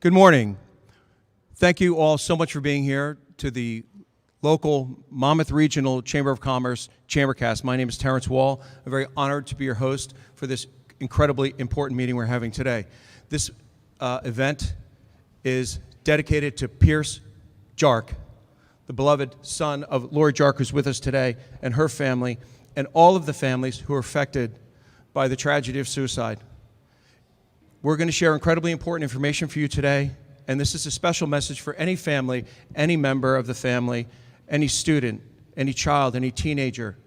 Good morning. Thank you all so much for being here to the local Monmouth Regional Chamber of Commerce ChamberCast. My name is Terrence Wall. I'm very honored to be your host for this incredibly important meeting we're having today. This event is dedicated to Pierce Jark, the beloved son of Lori Jark, who's with us today, and her family, and all of the families who are affected by the tragedy of suicide. We're going to share incredibly important information for you today, and this is a special message for any family, any member of the family, any student, any child, any teenager.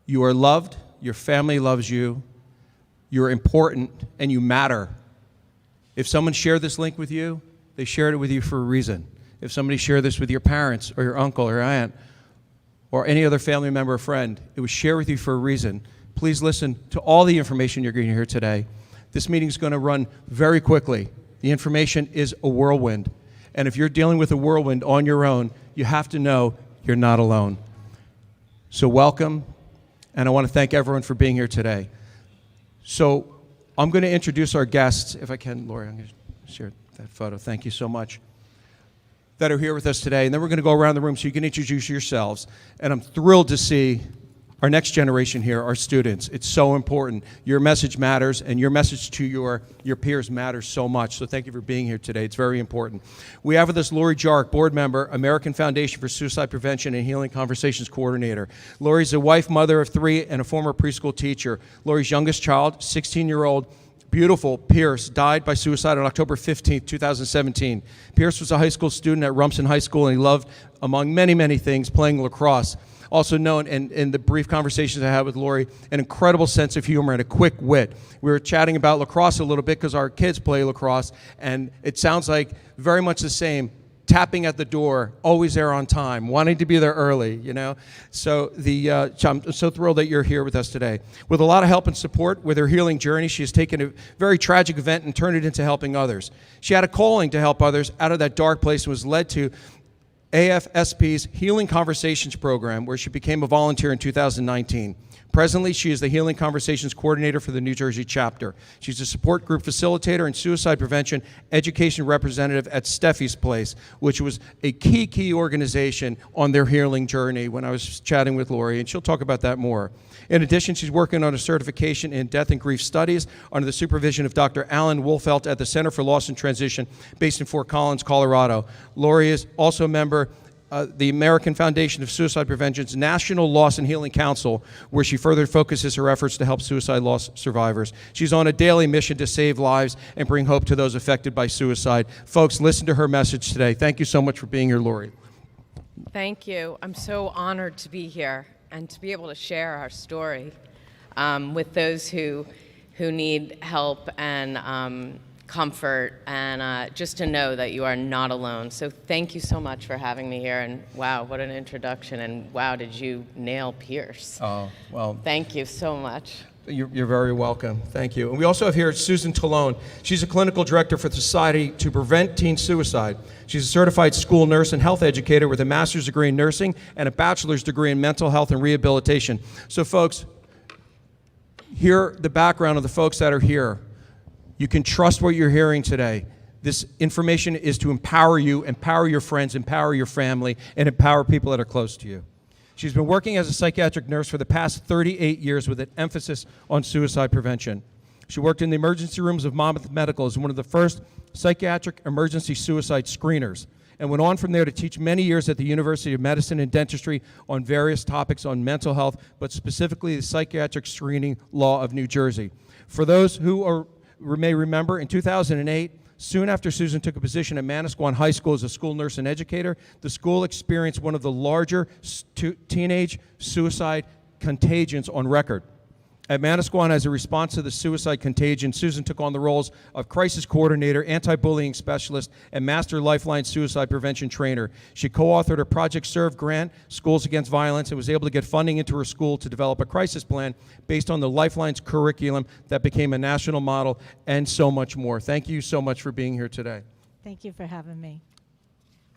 You are loved, your family loves you, you're important, and you matter. If someone shared this link with you, they shared it with you for a reason. If somebody shared this with your parents or your uncle or aunt or any other family member or friend, it was shared with you for a reason. Please listen to all the information you're going to hear today. This meeting is going to run very quickly. The information is a whirlwind. And if you're dealing with a whirlwind on your own, you have to know you're not alone. So welcome, and I want to thank everyone for being here today. So I'm going to introduce our guests. If I can, Lori, I'm going to share that photo. Thank you so much. That are here with us today. And then we're going to go around the room so you can introduce yourselves. And I'm thrilled to see our next generation here, our students. It's so important. Your message matters, and your message to your peers matters so much. So thank you for being here today. It's very important. We have with us Lori Jark, board member, American Foundation for Suicide Prevention and Healing Conversations coordinator. Lori's a wife, mother of 3, and a former preschool teacher. Lori's youngest child, 16-year-old, beautiful Pierce, died by suicide on October 15, 2017. Pierce was a high school student at Rumson High School, and he loved, among many, many things, playing lacrosse. Also known in the brief conversations I had with Lori, an incredible sense of humor and a quick wit. We were chatting about lacrosse a little bit because our kids play lacrosse, and it sounds like very much the same. Tapping at the door, always there on time, wanting to be there early, you know? So I'm so thrilled that you're here with us today. With a lot of help and support with her healing journey, she has taken a very tragic event and turned it into helping others. She had a calling to help others out of that dark place and was led to AFSP's Healing Conversations program, where she became a volunteer in 2019. Presently, she is the Healing Conversations coordinator for the New Jersey chapter. She's a support group facilitator and suicide prevention education representative at Steffi's Place, which was a key organization on their healing journey when I was chatting with Lori, and she'll talk about that more. In addition, she's working on a certification in death and grief studies under the supervision of Dr. Alan Wolfelt at the Center for Loss and Transition based in Fort Collins, Colorado. Lori is also a member the American Foundation of Suicide Prevention's National Loss and Healing Council, where she further focuses her efforts to help suicide loss survivors. She's on a daily mission to save lives and bring hope to those affected by suicide. Folks, listen to her message today. Thank you so much for being here, Lori. Thank you. I'm so honored to be here and to be able to share our story with those who need help and comfort, and just to know that you are not alone. So thank you so much for having me here, and wow, what an introduction, and wow, did you nail Pierce. Oh, well. Thank you so much. You're very welcome. Thank you. And we also have here Susan Tellone. She's a clinical director for the Society to Prevent Teen Suicide. She's a certified school nurse and health educator with a master's degree in nursing and a bachelor's degree in mental health and rehabilitation. So folks, hear the background of the folks that are here. You can trust what you're hearing today. This information is to empower you, empower your friends, empower your family, and empower people that are close to you. She's been working as a psychiatric nurse for the past 38 years with an emphasis on suicide prevention. She worked in the emergency rooms of Monmouth Medical as one of the first psychiatric emergency suicide screeners, and went on from there to teach many years at the University of Medicine and Dentistry on various topics on mental health, but specifically the psychiatric screening law of New Jersey. For those who may remember, in 2008, soon after Susan took a position at Manasquan High School as a school nurse and educator, the school experienced one of the larger teenage suicide contagions on record. At Manasquan, as a response to the suicide contagion, Susan took on the roles of crisis coordinator, anti-bullying specialist, and master Lifeline suicide prevention trainer. She co-authored a Project Serve grant, Schools Against Violence, and was able to get funding into her school to develop a crisis plan based on the Lifeline's curriculum that became a national model, and so much more. Thank you so much for being here today. Thank you for having me.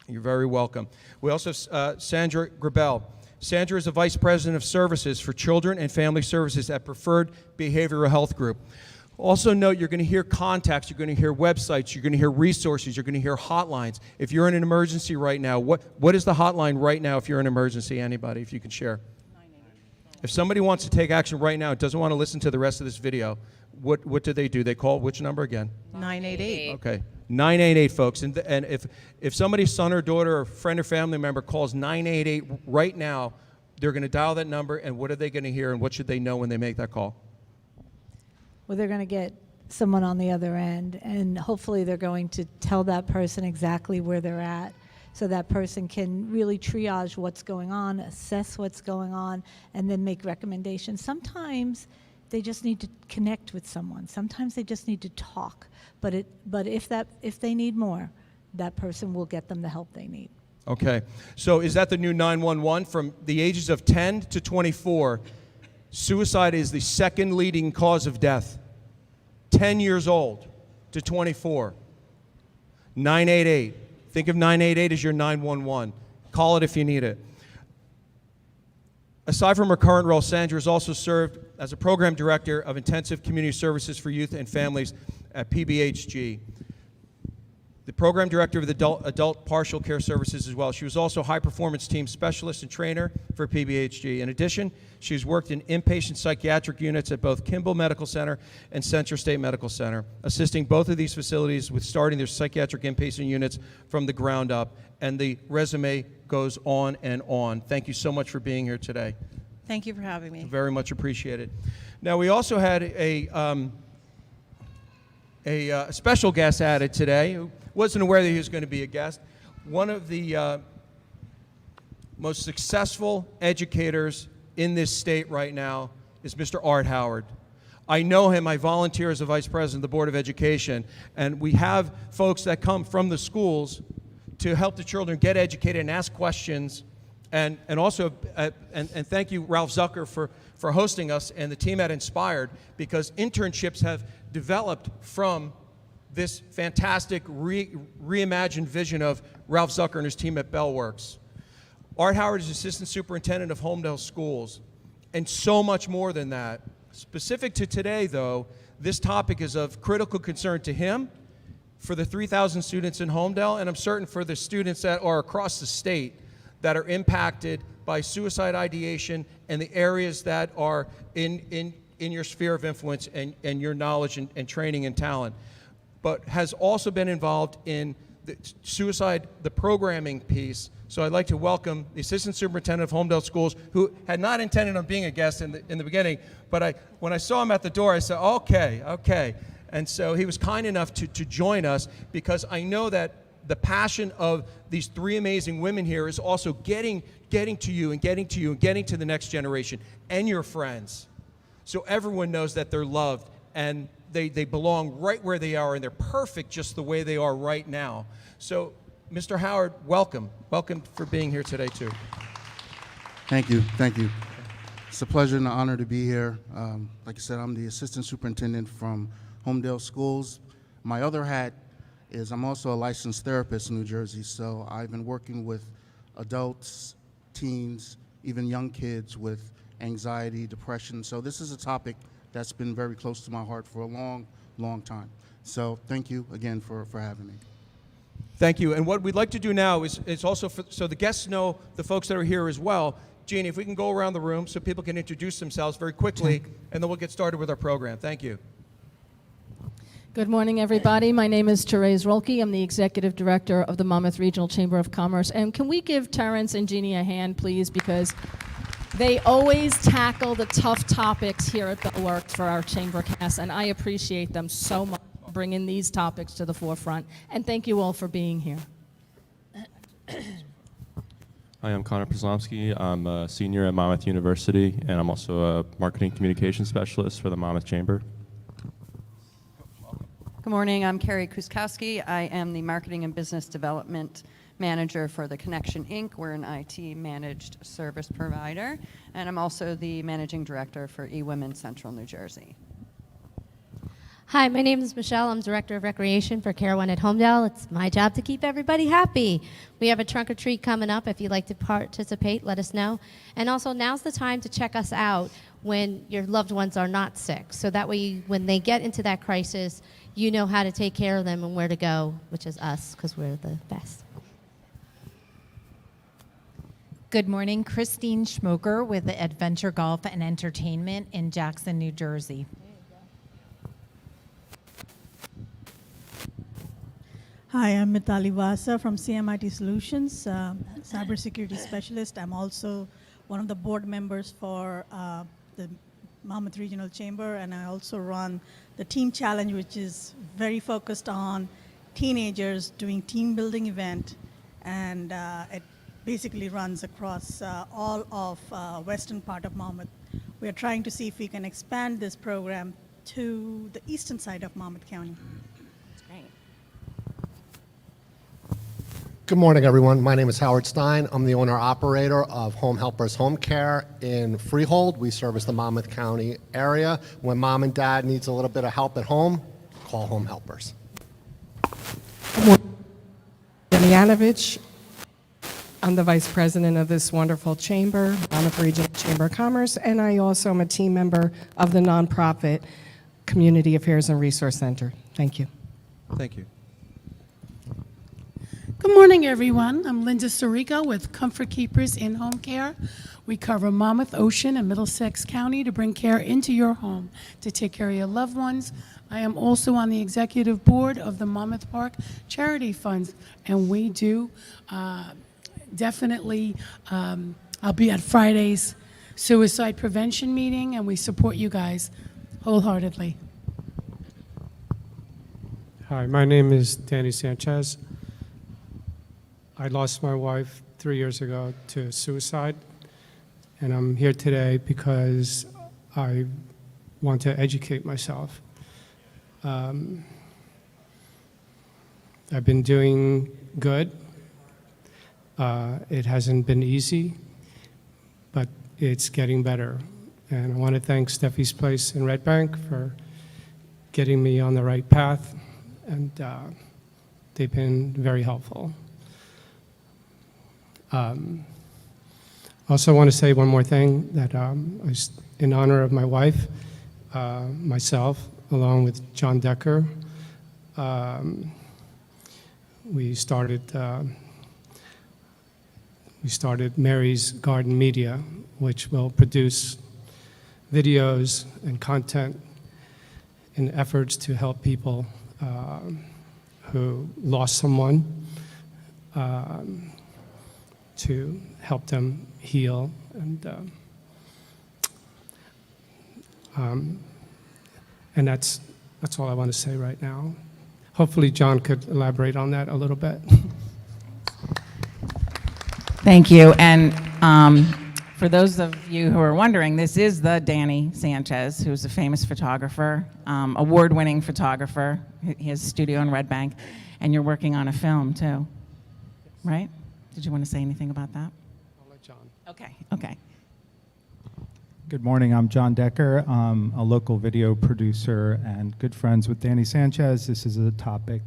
You're very welcome. We also have Sandra Grabel. Sandra is the Vice President of Services for Children and Family Services at Preferred Behavioral Health Group. Also note, you're going to hear contacts, you're going to hear websites, you're going to hear resources, you're going to hear hotlines. If you're in an emergency right now, what is the hotline right now if you're in an emergency? Anybody, if you can share. If somebody wants to take action right now, doesn't want to listen to the rest of this video, what do? They call which number again? 988. Okay, 988, folks. And if somebody's son or daughter or friend or family member calls 988 right now, they're going to dial that number, and what are they going to hear, and what should they know when they make that call? Well, they're going to get someone on the other end, and hopefully they're going to tell that person exactly where they're at, so that person can really triage what's going on, assess what's going on, and then make recommendations. Sometimes they just need to connect with someone. Sometimes they just need to talk. But if they need more, that person will get them the help they need. Okay, so is that the new 911? From the ages of 10 to 24, suicide is the second leading cause of death. 10 years old to 24. 988. Think of 988 as your 911. Call it if you need it. Aside from her current role, Sandra has also served as a program director of intensive community services for youth and families at PBHG. The program director of the adult partial care services as well. She was also high performance team specialist and trainer for PBHG. In addition, she's worked in inpatient psychiatric units at both Kimball Medical Center and Central State Medical Center, assisting both of these facilities with starting their psychiatric inpatient units from the ground up. And the resume goes on and on. Thank you so much for being here today. Thank you for having me. Very much appreciated. Now, we also had a special guest added today who wasn't aware that he was going to be a guest. One of the most successful educators in this state right now is Mr. Art Howard. I know him. I volunteer as a vice president of the Board of Education, and we have folks that come from the schools to help the children get educated and ask questions. And also, and thank you, Ralph Zucker, for hosting us and the team at Inspired, because internships have developed from this fantastic reimagined vision of Ralph Zucker and his team at Bellworks. Art Howard is Assistant Superintendent of Homedale Schools, and so much more than that. Specific to today, though, this topic is of critical concern to him, for the 3,000 students in Homedale, and I'm certain for the students that are across the state that are impacted by suicide ideation and the areas that are in your sphere of influence and your knowledge and training and talent, but has also been involved in the suicide, the programming piece. So I'd like to welcome the Assistant Superintendent of Homedale Schools, who had not intended on being a guest in the beginning, but when I saw him at the door, I said, okay. And so he was kind enough to join us, because I know that the passion of these three amazing women here is also getting to you and getting to the next generation and your friends. So everyone knows that they're loved and they belong right where they are, and they're perfect just the way they are right now. So, Mr. Howard, welcome. Welcome for being here today, too. Thank you. It's a pleasure and an honor to be here. Like I said, I'm the Assistant Superintendent from Homedale Schools. My other hat is I'm also a licensed therapist in New Jersey, so I've been working with adults, teens, even young kids with anxiety, depression. So this is a topic that's been very close to my heart for a long, long time. So thank you again for having me. Thank you. And what we'd like to do now is also, so the guests know the folks that are here as well. Jeannie, if we can go around the room so people can introduce themselves very quickly, and then we'll get started with our program. Thank you. Good morning, everybody. My name is Therese Rolke. I'm the Executive Director of the Monmouth Regional Chamber of Commerce. And can we give Terrence and Jeannie a hand, please? Because they always tackle the tough topics here at Bellworks for our ChamberCast, and I appreciate them so much for bringing these topics to the forefront. And thank you all for being here. Hi, I'm Connor Przlomski. I'm a senior at Monmouth University, and I'm also a marketing communication specialist for the Monmouth Chamber. Good morning, I'm Carrie Kuskowski. I am the Marketing and Business Development Manager for the Connection Inc. We're an IT managed service provider, and I'm also the Managing Director for eWomen Central New Jersey. Hi, my name is Michelle. I'm Director of Recreation for Care One at Homedale. It's my job to keep everybody happy. We have a trunk or treat coming up. If you'd like to participate, let us know. And also, now's the time to check us out. when your loved ones are not sick. So that way, when they get into that crisis, you know how to take care of them and where to go, which is us, because we're the best. Good morning, Christine Schmoker with Adventure Golf and Entertainment in Jackson, New Jersey. Hi, I'm Mitali Vasa from CMIT Solutions, cybersecurity specialist. I'm also one of the board members for the Monmouth Regional Chamber, and I also run the Team Challenge, which is very focused on teenagers doing team building event, and it basically runs across all of western part of Monmouth. We are trying to see if we can expand this program to the eastern side of Monmouth County. Good morning, everyone. My name is Howard Stein. I'm the owner-operator of Home Helpers Home Care in Freehold. We service the Monmouth County area. When mom and dad needs a little bit of help at home, call Home Helpers. Yanovich. I'm the vice president of this wonderful chamber, Monmouth Regional Chamber of Commerce, and I also am a team member of the nonprofit Community Affairs and Resource Center. Thank you. Thank you. Good morning, everyone. I'm Linda Sirico with Comfort Keepers in Home Care. We cover Monmouth, Ocean, and Middlesex County to bring care into your home to take care of your loved ones. I am also on the executive board of the Monmouth Park Charity Funds, and we do definitely, I'll be at Friday's suicide prevention meeting, and we support you guys wholeheartedly. Hi, my name is Danny Sanchez. I lost my wife 3 years ago to suicide, and I'm here today because I want to educate myself. I've been doing good. It hasn't been easy, but it's getting better. And I want to thank Steffi's Place in Red Bank for getting me on the right path, and they've been very helpful. I also want to say one more thing, that in honor of my wife, myself, along with John Decker, we started Mary's Garden Media, which will produce videos and content in efforts to help people who lost someone, to help them heal, and that's all I want to say right now. Hopefully John could elaborate on that a little bit. Thank you. And for those of you who are wondering, this is the Danny Sanchez, who's a famous photographer, award-winning photographer. He has a studio in Red Bank, and you're working on a film too, right? Did you want to say anything about that? I'll let John. Okay. Good morning, I'm John Decker. I'm a local video producer and good friends with Danny Sanchez. This is a topic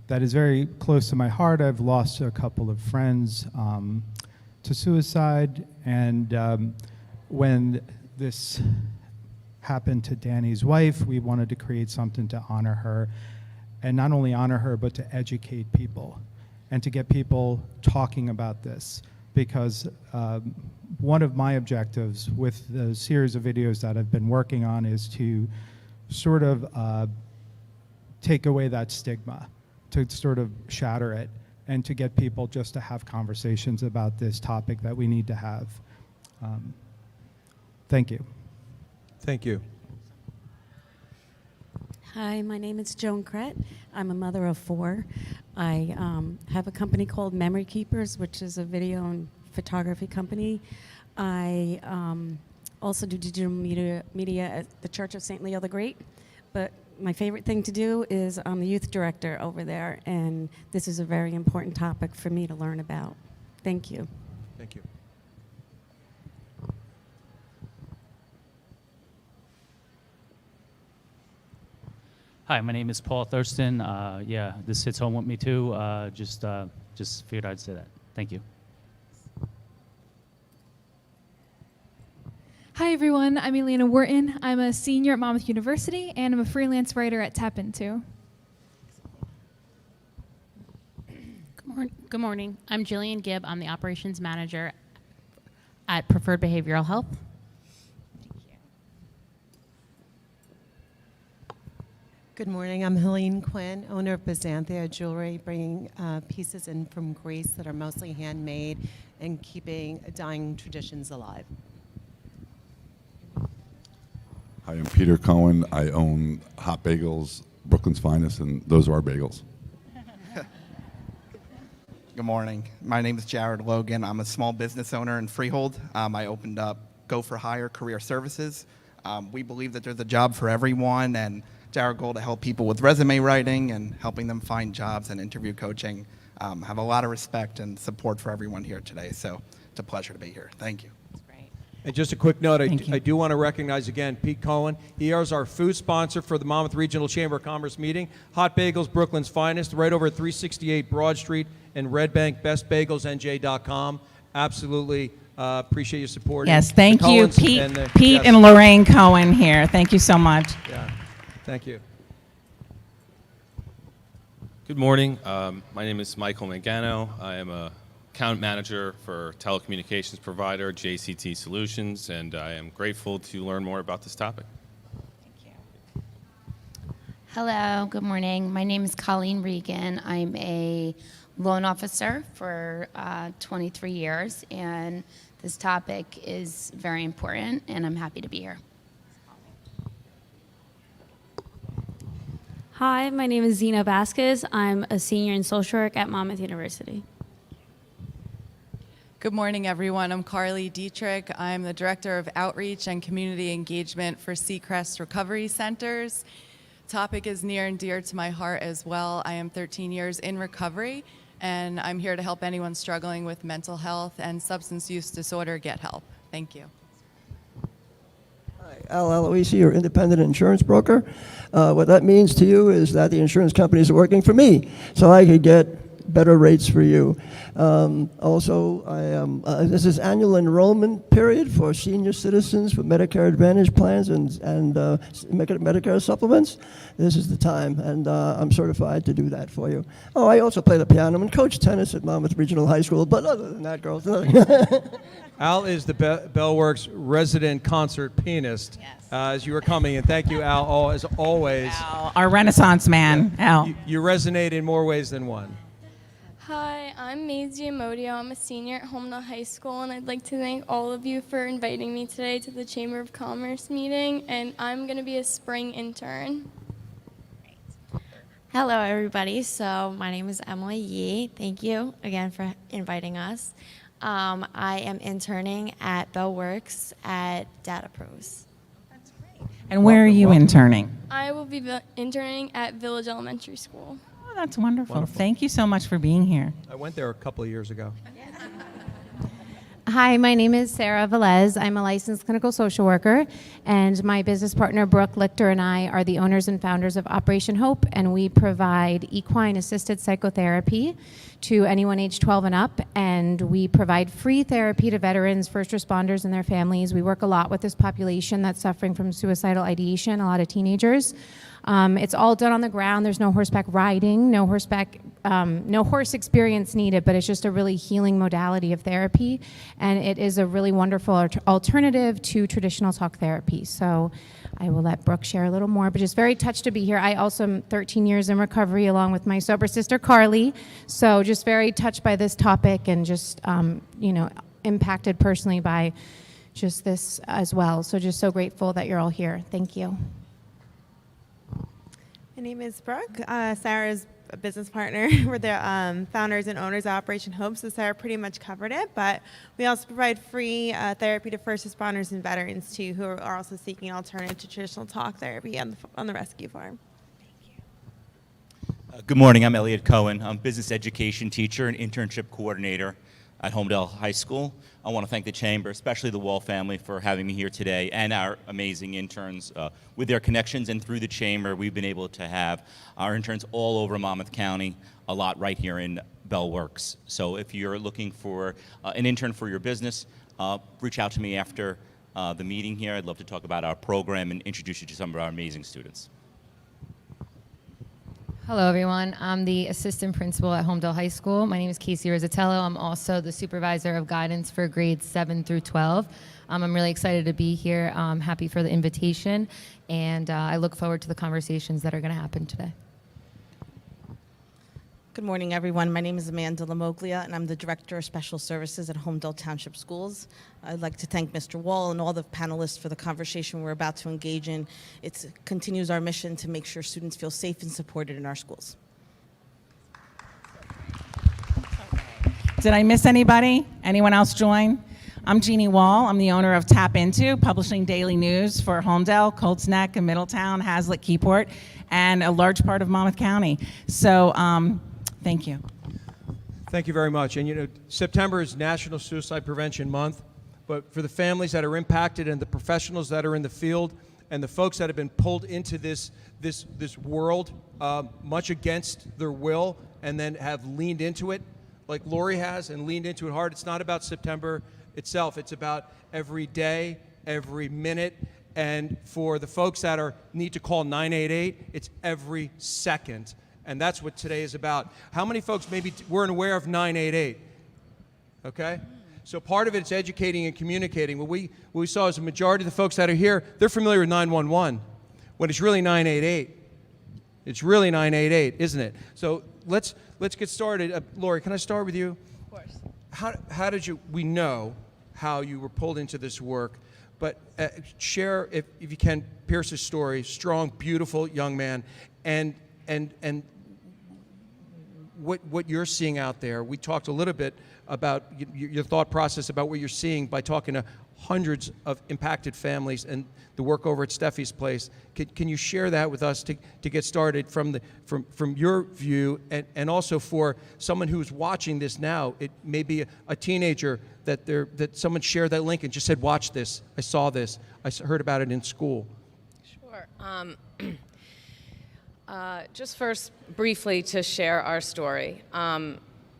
that is very close to my heart. I've lost a couple of friends to suicide, and when this happened to Danny's wife, we wanted to create something to honor her, and not only honor her, but to educate people and to get people talking about this, because one of my objectives with the series of videos that I've been working on is to sort of take away that stigma, to sort of shatter it, and to get people just to have conversations about this topic that we need to have. Thank you. Thank you. Hi, my name is Joan Krett. I'm a mother of 4. I have a company called Memory Keepers, which is a video and photography company. I also do digital media at the Church of St. Leo the Great, but my favorite thing to do is I'm the youth director over there, and this is a very important topic for me to learn about. Thank you. Thank you. Hi, my name is Paul Thurston. Yeah, this hits home with me too. Just figured I'd say that. Thank you. Hi everyone, I'm Elena Wharton. I'm a senior at Monmouth University and I'm a freelance writer at Tap Into. Good morning. I'm Jillian Gibb. I'm the operations manager at Preferred Behavioral Health. Good morning. I'm Helene Quinn, owner of Byzanthia Jewelry, bringing pieces in from Greece that are mostly handmade and keeping dying traditions alive. Hi, I'm Peter Cohen. I own Hot Bagels, Brooklyn's Finest, and those are our bagels. Good morning. My name is Jared Logan. I'm a small business owner in Freehold. I opened up Go for Hire Career Services. We believe that there's a job for everyone, and it's our goal to help people with resume writing and helping them find jobs and interview coaching. Have a lot of respect and support for everyone here today, so it's a pleasure to be here. Thank you. And just a quick note, I do want to recognize again Pete Cohen. He is our food sponsor for the Monmouth Regional Chamber of Commerce meeting. Hot Bagels, Brooklyn's Finest, right over at 368 Broad Street in Red Bank, bestbagelsnj.com. Absolutely appreciate your support. Yes, thank you, Pete, Yes. and Lorraine Cohen here. Thank you so much. Yeah, thank you. Good morning. My name is Michael Mangano. I am a account manager for telecommunications provider JCT Solutions, and I am grateful to learn more about this topic. Hello, good morning. My name is Colleen Regan. I'm a loan officer for 23 years, and this topic is very important, and I'm happy to be here. Hi, my name is Zena Vasquez. I'm a senior in social work at Monmouth University. Good morning, everyone. I'm Carly Dietrich. I'm the Director of Outreach and Community Engagement for Seacrest Recovery Centers. Topic is near and dear to my heart as well. I am 13 years in recovery, and I'm here to help anyone struggling with mental health and substance use disorder get help. Thank you. Al Aloisi, your independent insurance broker. What that means to you is that the insurance companies are working for me, so I could get better rates for you. Also, this is annual enrollment period for senior citizens with Medicare Advantage plans and Medicare supplements. This is the time, and I'm certified to do that for you. Oh, I also play the piano and coach tennis at Monmouth Regional High School, but other than that, girls, nothing. Al is the Bellworks resident concert pianist. As you were coming, and thank you, Al, as always. Al, our Renaissance man, Al. You resonate in more ways than one. Hi, I'm Maisie Amodio. I'm a senior at Homedale High School, and I'd like to thank all of you for inviting me today to the Chamber of Commerce meeting, and I'm going to be a spring intern. Hello, everybody. So my name is Emily Yee. Thank you again for inviting us. I am interning at Bellworks at Data Pros. And where are you interning? I will be interning at Village Elementary School. Oh, that's wonderful. Thank you so much for being here. I went there a couple of years ago. Hi, my name is Sarah Velez. I'm a licensed clinical social worker, and my business partner, Brooke Lichter, and I are the owners and founders of Operation Hope, and we provide equine-assisted psychotherapy to anyone age 12 and up, and we provide free therapy to veterans, first responders, and their families. We work a lot with this population that's suffering from suicidal ideation, a lot of teenagers. It's all done on the ground. There's no horseback riding, no horse experience needed, but it's just a really healing modality of therapy, and it is a really wonderful alternative to traditional talk therapy. So I will let Brooke share a little more, but just very touched to be here. I also am 13 years in recovery along with my sober sister, Carly, so just very touched by this topic and just, impacted personally by just this as well. So just so grateful that you're all here. Thank you. My name is Brooke. Sarah's a business partner. We're the founders and owners of Operation Hope, so Sarah pretty much covered it, but we also provide free therapy to first responders and veterans too, who are also seeking an alternative to traditional talk therapy on the rescue farm. Good morning, I'm Elliot Cohen. I'm a business education teacher and internship coordinator at Homedale High School. I want to thank the Chamber, especially the Wall family, for having me here today, and our amazing interns. With their connections and through the Chamber, we've been able to have our interns all over Monmouth County, a lot right here in Bellworks. So if you're looking for an intern for your business, reach out to me after the meeting here. I'd love to talk about our program and introduce you to some of our amazing students. Hello, everyone. I'm the assistant principal at Homedale High School. My name is Casey Rosatello. I'm also the supervisor of guidance for grades 7 through 12. I'm really excited to be here. I'm happy for the invitation, and I look forward to the conversations that are going to happen today. Good morning, everyone. My name is Amanda Lamoglia, and I'm the Director of Special Services at Homedale Township Schools. I'd like to thank Mr. Wall and all the panelists for the conversation we're about to engage in. It continues our mission to make sure students feel safe and supported in our schools. Did I miss anybody? Anyone else join? I'm Jeannie Wall. I'm the owner of Tap Into, publishing daily news for Homedale, Colts Neck, and Middletown, Hazlet, Keyport, and a large part of Monmouth County. So thank you. Thank you very much. And you know, September is National Suicide Prevention Month, but for the families that are impacted and the professionals that are in the field and the folks that have been pulled into this world much against their will and then have leaned into it, like Lori has, and leaned into it hard. It's not about September itself. It's about every day, every minute, and for the folks that need to call 988, it's every second. And that's what today is about. How many folks maybe weren't aware of 988? Okay? So part of it is educating and communicating. What we saw is a majority of the folks that are here, they're familiar with 911, when it's really 988. It's really 988, isn't it? So let's get started. Lori, can I start with you? Of course. How did we know how you were pulled into this work, but share, if you can, Pierce's story, strong, beautiful young man, and what you're seeing out there. We talked a little bit about your thought process about what you're seeing by talking to hundreds of impacted families and the work over at Steffi's place. Can you share that with us to get started from your view, and also for someone who's watching this now? It may be a teenager that someone shared that link and just said, watch this, I saw this, I heard about it in school. Sure. Just first, briefly, to share our story.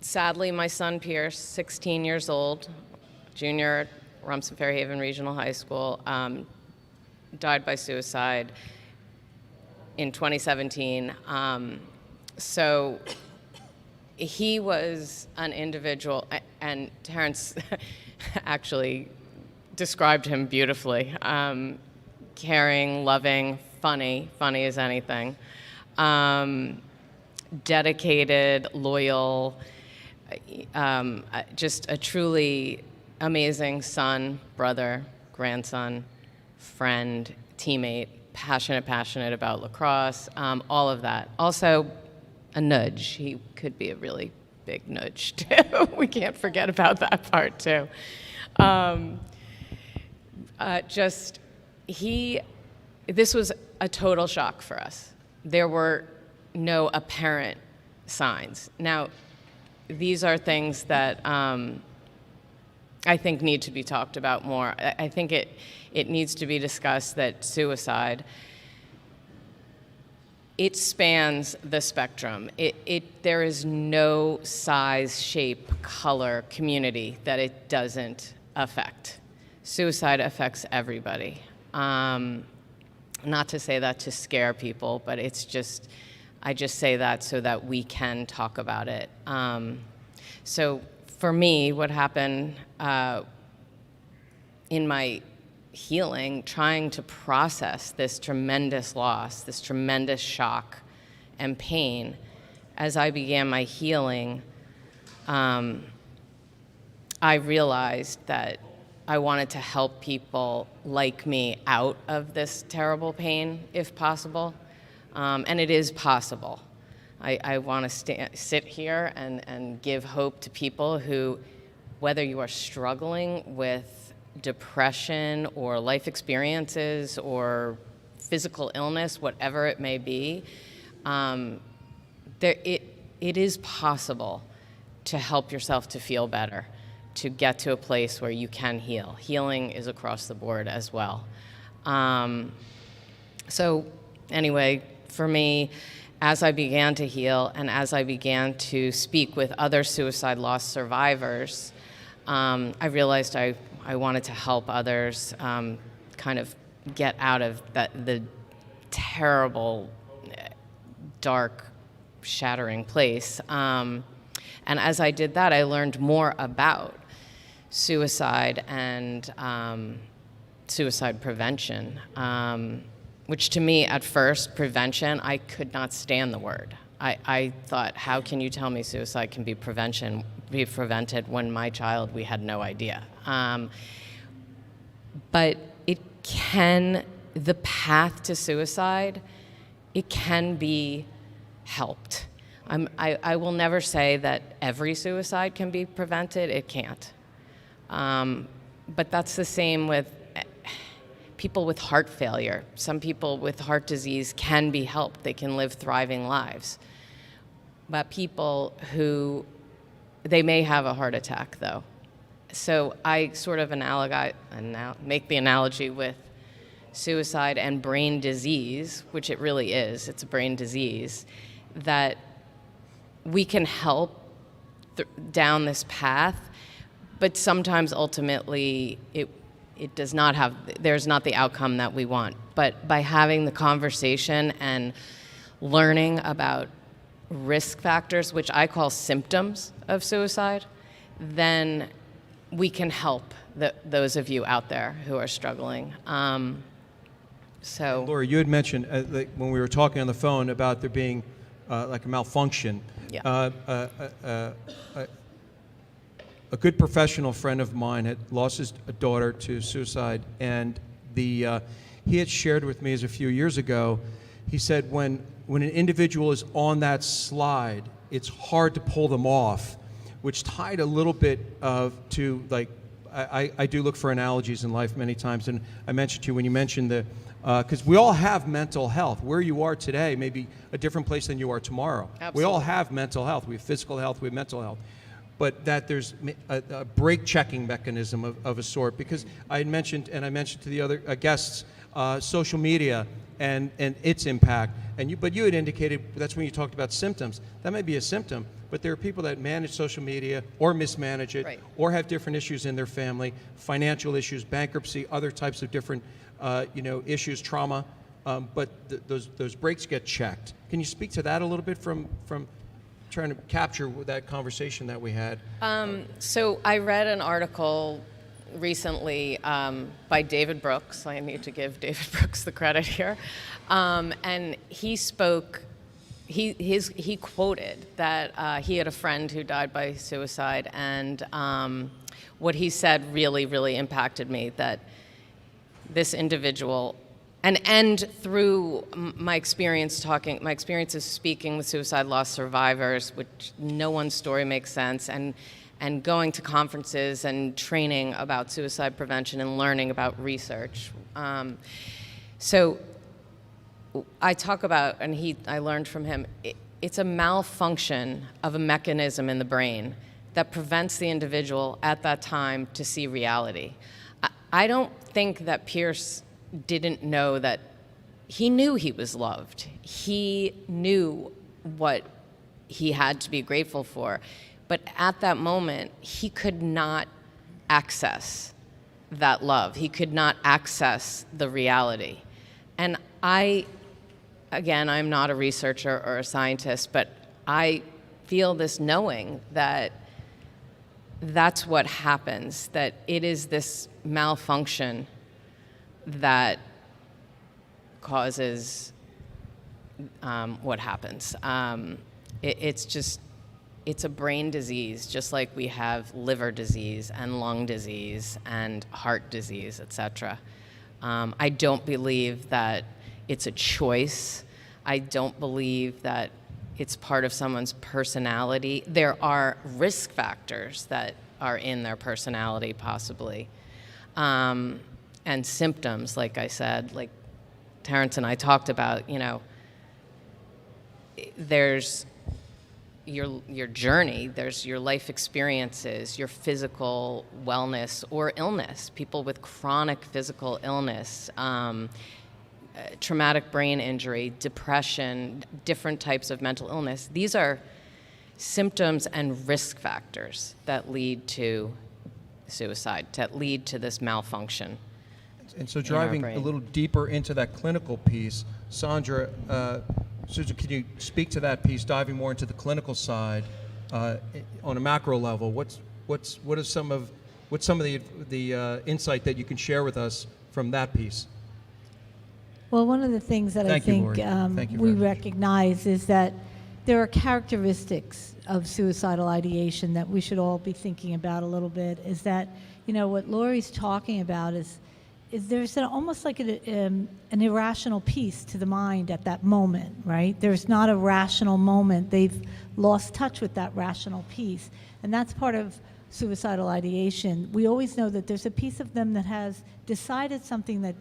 Sadly, my son Pierce, 16 years old, junior at Rumson-Fairhaven Regional High School, died by suicide in 2017. So he was an individual, and Terrence actually described him beautifully. Caring, loving, funny as anything. Dedicated, loyal, just a truly amazing son, brother, grandson, friend, teammate, passionate about lacrosse, all of that. Also, a nudge. He could be a really big nudge, too. We can't forget about that part, too. This was a total shock for us. There were no apparent signs. Now, these are things that I think need to be talked about more. I think it needs to be discussed that suicide, it spans the spectrum. There is no size, shape, color, community that it doesn't affect. Suicide affects everybody. Not to say that to scare people, but I just say that so that we can talk about it. So for me, what happened in my healing, trying to process this tremendous loss, this tremendous shock and pain, as I began my healing, I realized that I wanted to help people like me out of this terrible pain, if possible. And it is possible. I want to sit here and give hope to people who, whether you are struggling with depression or life experiences or physical illness, whatever it may be, it is possible to help yourself to feel better, to get to a place where you can heal. Healing is across the board as well. So anyway, for me, as I began to heal and as I began to speak with other suicide loss survivors, I realized I wanted to help others kind of get out of the terrible, dark, shattering place. And as I did that, I learned more about suicide and suicide prevention, which to me at first, prevention, I could not stand the word. I thought, how can you tell me suicide can be prevented when my child, we had no idea. But it can, the path to suicide, it can be helped. I will never say that every suicide can be prevented, it can't. But that's the same with people with heart failure. Some people with heart disease can be helped. They can live thriving lives. But people who, they may have a heart attack though. So I sort of make the analogy with suicide and brain disease, which it really is, it's a brain disease, that we can help down this path, but sometimes ultimately it does not have, there's not the outcome that we want. But by having the conversation and learning about risk factors, which I call symptoms of suicide, then we can help those of you out there who are struggling. Laura, you had mentioned when we were talking on the phone about there being like a malfunction. Yeah. A good professional friend of mine had lost his daughter to suicide, and he had shared with me as a few years ago, he said when an individual is on that slide, it's hard to pull them off, which tied a little bit to, like, I do look for analogies in life many times, and I mentioned to you when you mentioned because we all have mental health. Where you are today may be a different place than you are tomorrow. Absolutely. We all have mental health. We have physical health, we have mental health. But that there's a brake-checking mechanism of a sort, because I had mentioned, and I mentioned to the other guests, social media and its impact. But you had indicated, that's when you talked about symptoms. That may be a symptom, but there are people that manage social media or mismanage it, right, or have different issues in their family, financial issues, bankruptcy, other types of different issues, trauma. But those brakes get checked. Can you speak to that a little bit from trying to capture that conversation that we had? So I read an article recently by David Brooks. I need to give David Brooks the credit here. And he spoke, he quoted that he had a friend who died by suicide, and what he said really, really impacted me, that this individual, and through my experiences speaking with suicide loss survivors, which no one's story makes sense, and going to conferences and training about suicide prevention and learning about research. So I talk about, and I learned from him, it's a malfunction of a mechanism in the brain that prevents the individual at that time to see reality. I don't think that Pierce didn't know that. He knew he was loved. He knew what he had to be grateful for. But at that moment, he could not access that love. He could not access the reality. And again, I'm not a researcher or a scientist, but I feel this knowing that that's what happens, that it is this malfunction that causes what happens. It's a brain disease, just like we have liver disease and lung disease and heart disease, etc. I don't believe that it's a choice. I don't believe that it's part of someone's personality. There are risk factors that are in their personality, possibly. And symptoms, like I said, like Terrence and I talked about, there's your journey, there's your life experiences, your physical wellness or illness, people with chronic physical illness, traumatic brain injury, depression, different types of mental illness. These are symptoms and risk factors that lead to suicide, to lead to this malfunction. And so in our driving a brain. little deeper into that clinical piece, Sandra, Susan, can you speak to that piece, diving more into the clinical side on a macro level? What's some of the insight that you can share with us from that piece? Well, one of the things that Thank I you, think Lori. Thank you we very much. recognize is that there are characteristics of suicidal ideation that we should all be thinking about a little bit. Is that, you know, what Lori's talking about is there's almost like an irrational piece to the mind at that moment, right? There's not a rational moment. They've lost touch with that rational piece. And that's part of suicidal ideation. We always know that there's a piece of them that has decided something that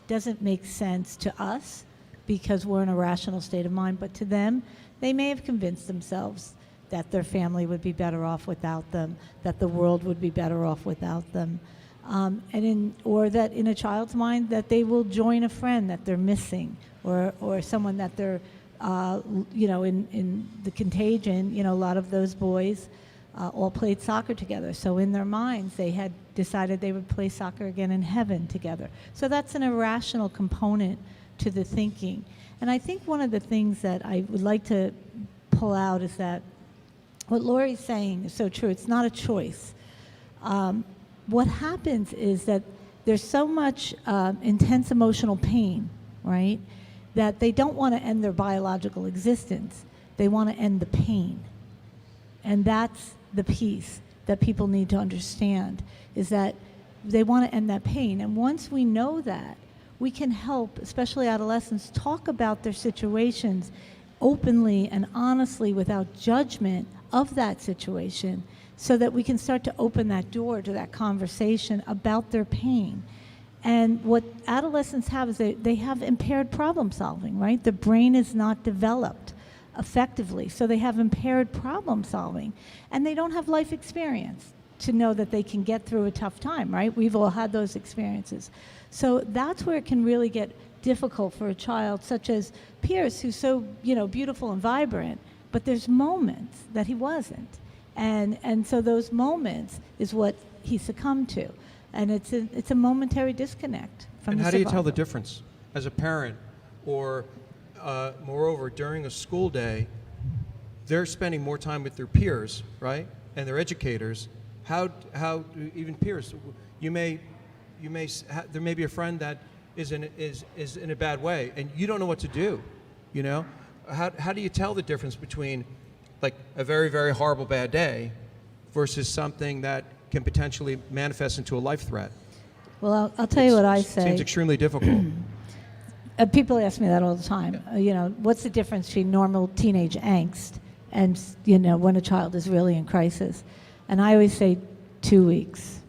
doesn't make sense to us because we're in a rational state of mind, but to them, they may have convinced themselves that their family would be better off without them, that the world would be better off without them. Or that in a child's mind that they will join a friend that they're missing, or someone that they're, in the Contagion, a lot of those boys all played soccer together. So in their minds, they had decided they would play soccer again in heaven together. So that's an irrational component to the thinking. And I think one of the things that I would like to pull out is that what Lori's saying is so true. It's not a choice. What happens is that there's so much intense emotional pain, right, that they don't want to end their biological existence. They want to end the pain. And that's the piece that people need to understand, is that they want to end that pain. And once we know that, we can help, especially adolescents, talk about their situations openly and honestly without judgment of that situation, so that we can start to open that door to that conversation about their pain. And what adolescents have is they have impaired problem solving, right? The brain is not developed effectively, so they have impaired problem solving, and they don't have life experience to know that they can get through a tough time, right? We've all had those experiences. So that's where it can really get difficult for a child such as Pierce, who's so, beautiful and vibrant, but there's moments that he wasn't. And so those moments is what he succumbed to. And it's a momentary disconnect from And the how do you tell the survival. difference as a parent, or moreover, during a school day, they're spending more time with their peers, right, and their educators. How even peers? There may be a friend that is in a bad way, and you don't know what to do. How do you tell the difference between like a very, very horrible bad day versus something that can potentially manifest into a life threat? Well, I'll tell you what I say. Seems extremely difficult. People ask me that all the time. What's the difference between normal teenage angst and, when a child is really in crisis? And I always say 2 weeks,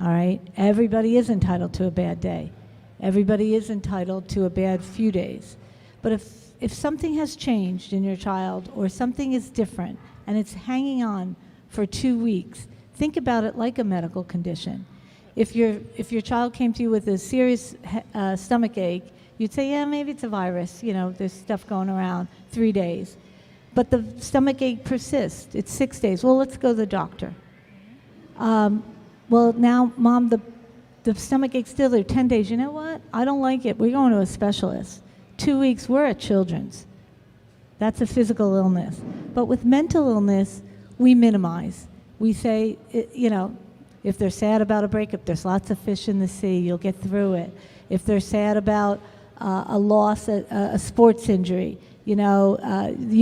all right? Everybody is entitled to a bad day. Everybody is entitled to a bad few days. But if something has changed in your child, or something is different and it's hanging on for 2 weeks, think about it like a medical condition. If your child came to you with a serious stomach ache, you'd say, yeah, maybe it's a virus, there's stuff going around, 3 days. But the stomach ache persists, it's 6 days. Well, let's go to the doctor. Well, now, Mom, the stomach ache's still there, 10 days. You know what? I don't like it. We're going to a specialist. 2 weeks, we're at Children's. That's a physical illness. But with mental illness, we minimize. We say, if they're sad about a breakup, there's lots of fish in the sea, you'll get through it. If they're sad about a loss, a sports injury, you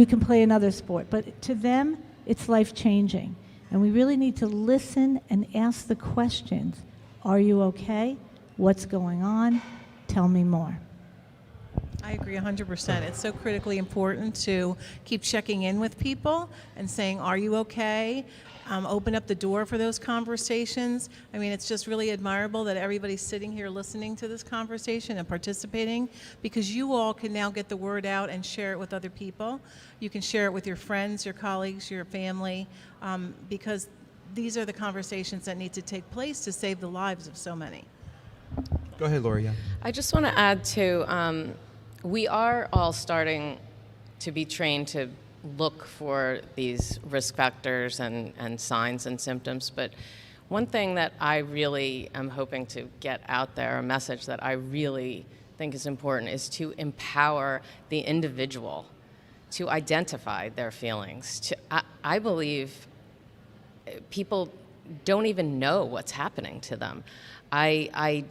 can play another sport. But to them, it's life-changing. And we really need to listen and ask the questions. Are you okay? What's going on? Tell me more. I agree 100%. It's so critically important to keep checking in with people and saying, are you okay? Open up the door for those conversations. I mean, it's just really admirable that everybody's sitting here listening to this conversation and participating, because you all can now get the word out and share it with other people. You can share it with your friends, your colleagues, your family, because these are the conversations that need to take place to save the lives of so many. Go ahead, Lori. Yeah. I just want to add to, we are all starting to be trained to look for these risk factors and signs and symptoms, but One thing that I really am hoping to get out there, a message that I really think is important, is to empower the individual to identify their feelings. I believe people don't even know what's happening to them. I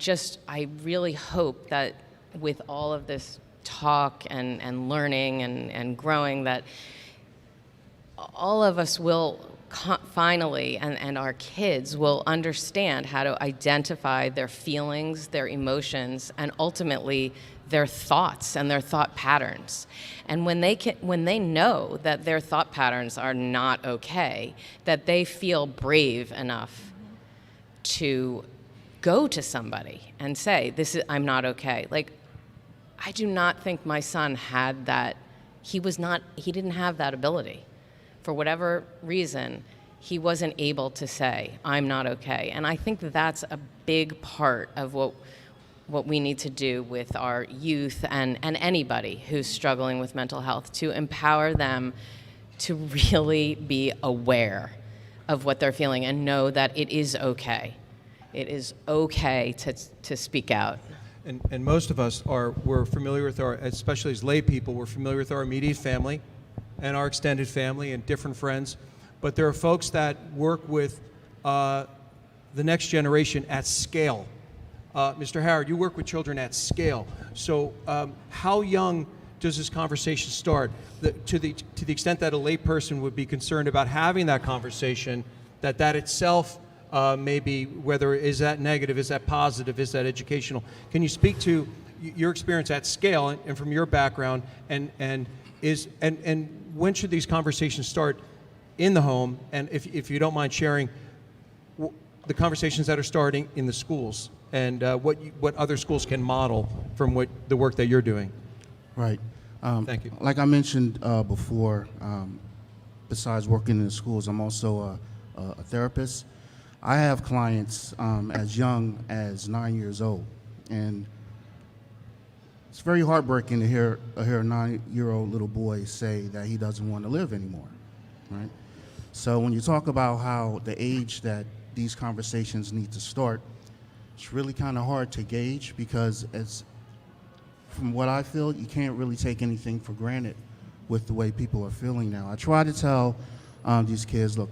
really hope that with all of this talk and learning and growing, that all of us will finally, and our kids will understand how to identify their feelings, their emotions, and ultimately their thoughts and their thought patterns. And when they know that their thought patterns are not okay, that they feel brave enough to go to somebody and say, I'm not okay. Like, I do not think my son had that. He didn't have that ability. For whatever reason, he wasn't able to say, I'm not okay. And I think that's a big part of what we need to do with our youth and anybody who's struggling with mental health, to empower them to really be aware of what they're feeling and know that it is okay. It is okay to speak out. And most of us we're familiar with especially as lay people, we're familiar with our immediate family and our extended family and different friends. But there are folks that work with the next generation at scale. Mr. Howard, you work with children at scale. So how young does this conversation start? To the extent that a lay person would be concerned about having that conversation, that itself maybe, whether is that negative, is that positive, is that educational? Can you speak to your experience at scale and from your background, and when should these conversations start in the home? And if you don't mind sharing the conversations that are starting in the schools, and what other schools can model from the work that you're doing. Right. Thank you. Like I mentioned before, besides working in the schools, I'm also a therapist. I have clients as young as 9 years old, and it's very heartbreaking to hear a 9-year-old little boy say that he doesn't want to live anymore, right? So when you talk about how the age that these conversations need to start, it's really kind of hard to gauge, because from what I feel, you can't really take anything for granted with the way people are feeling now. I try to tell these kids, look,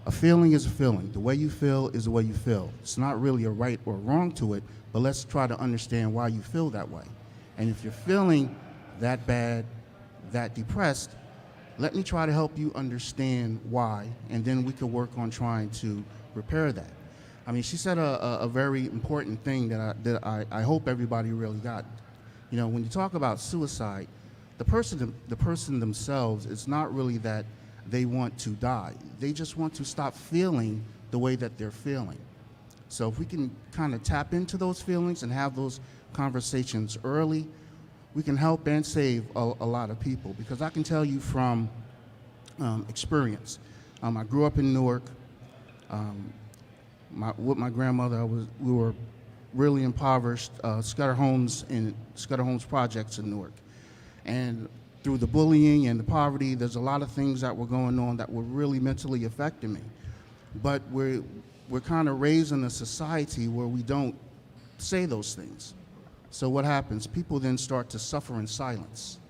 a feeling is a feeling. The way you feel is the way you feel. It's not really a right or wrong to it, but let's try to understand why you feel that way. And if you're feeling that bad, that depressed, let me try to help you understand why, and then we could work on trying to repair that. I mean, she said a very important thing that I hope everybody really got. You know, when you talk about suicide, the person themselves, it's not really that they want to die. They just want to stop feeling the way that they're feeling. So if we can kind of tap into those feelings and have those conversations early, we can help and save a lot of people. Because I can tell you from experience, I grew up in Newark. With my grandmother, we were really impoverished, Scudder Homes projects in Newark. And through the bullying and the poverty, there's a lot of things that were going on that were really mentally affecting me. But we're kind of raised in a society where we don't say those things. So what happens? People then start to suffer in silence.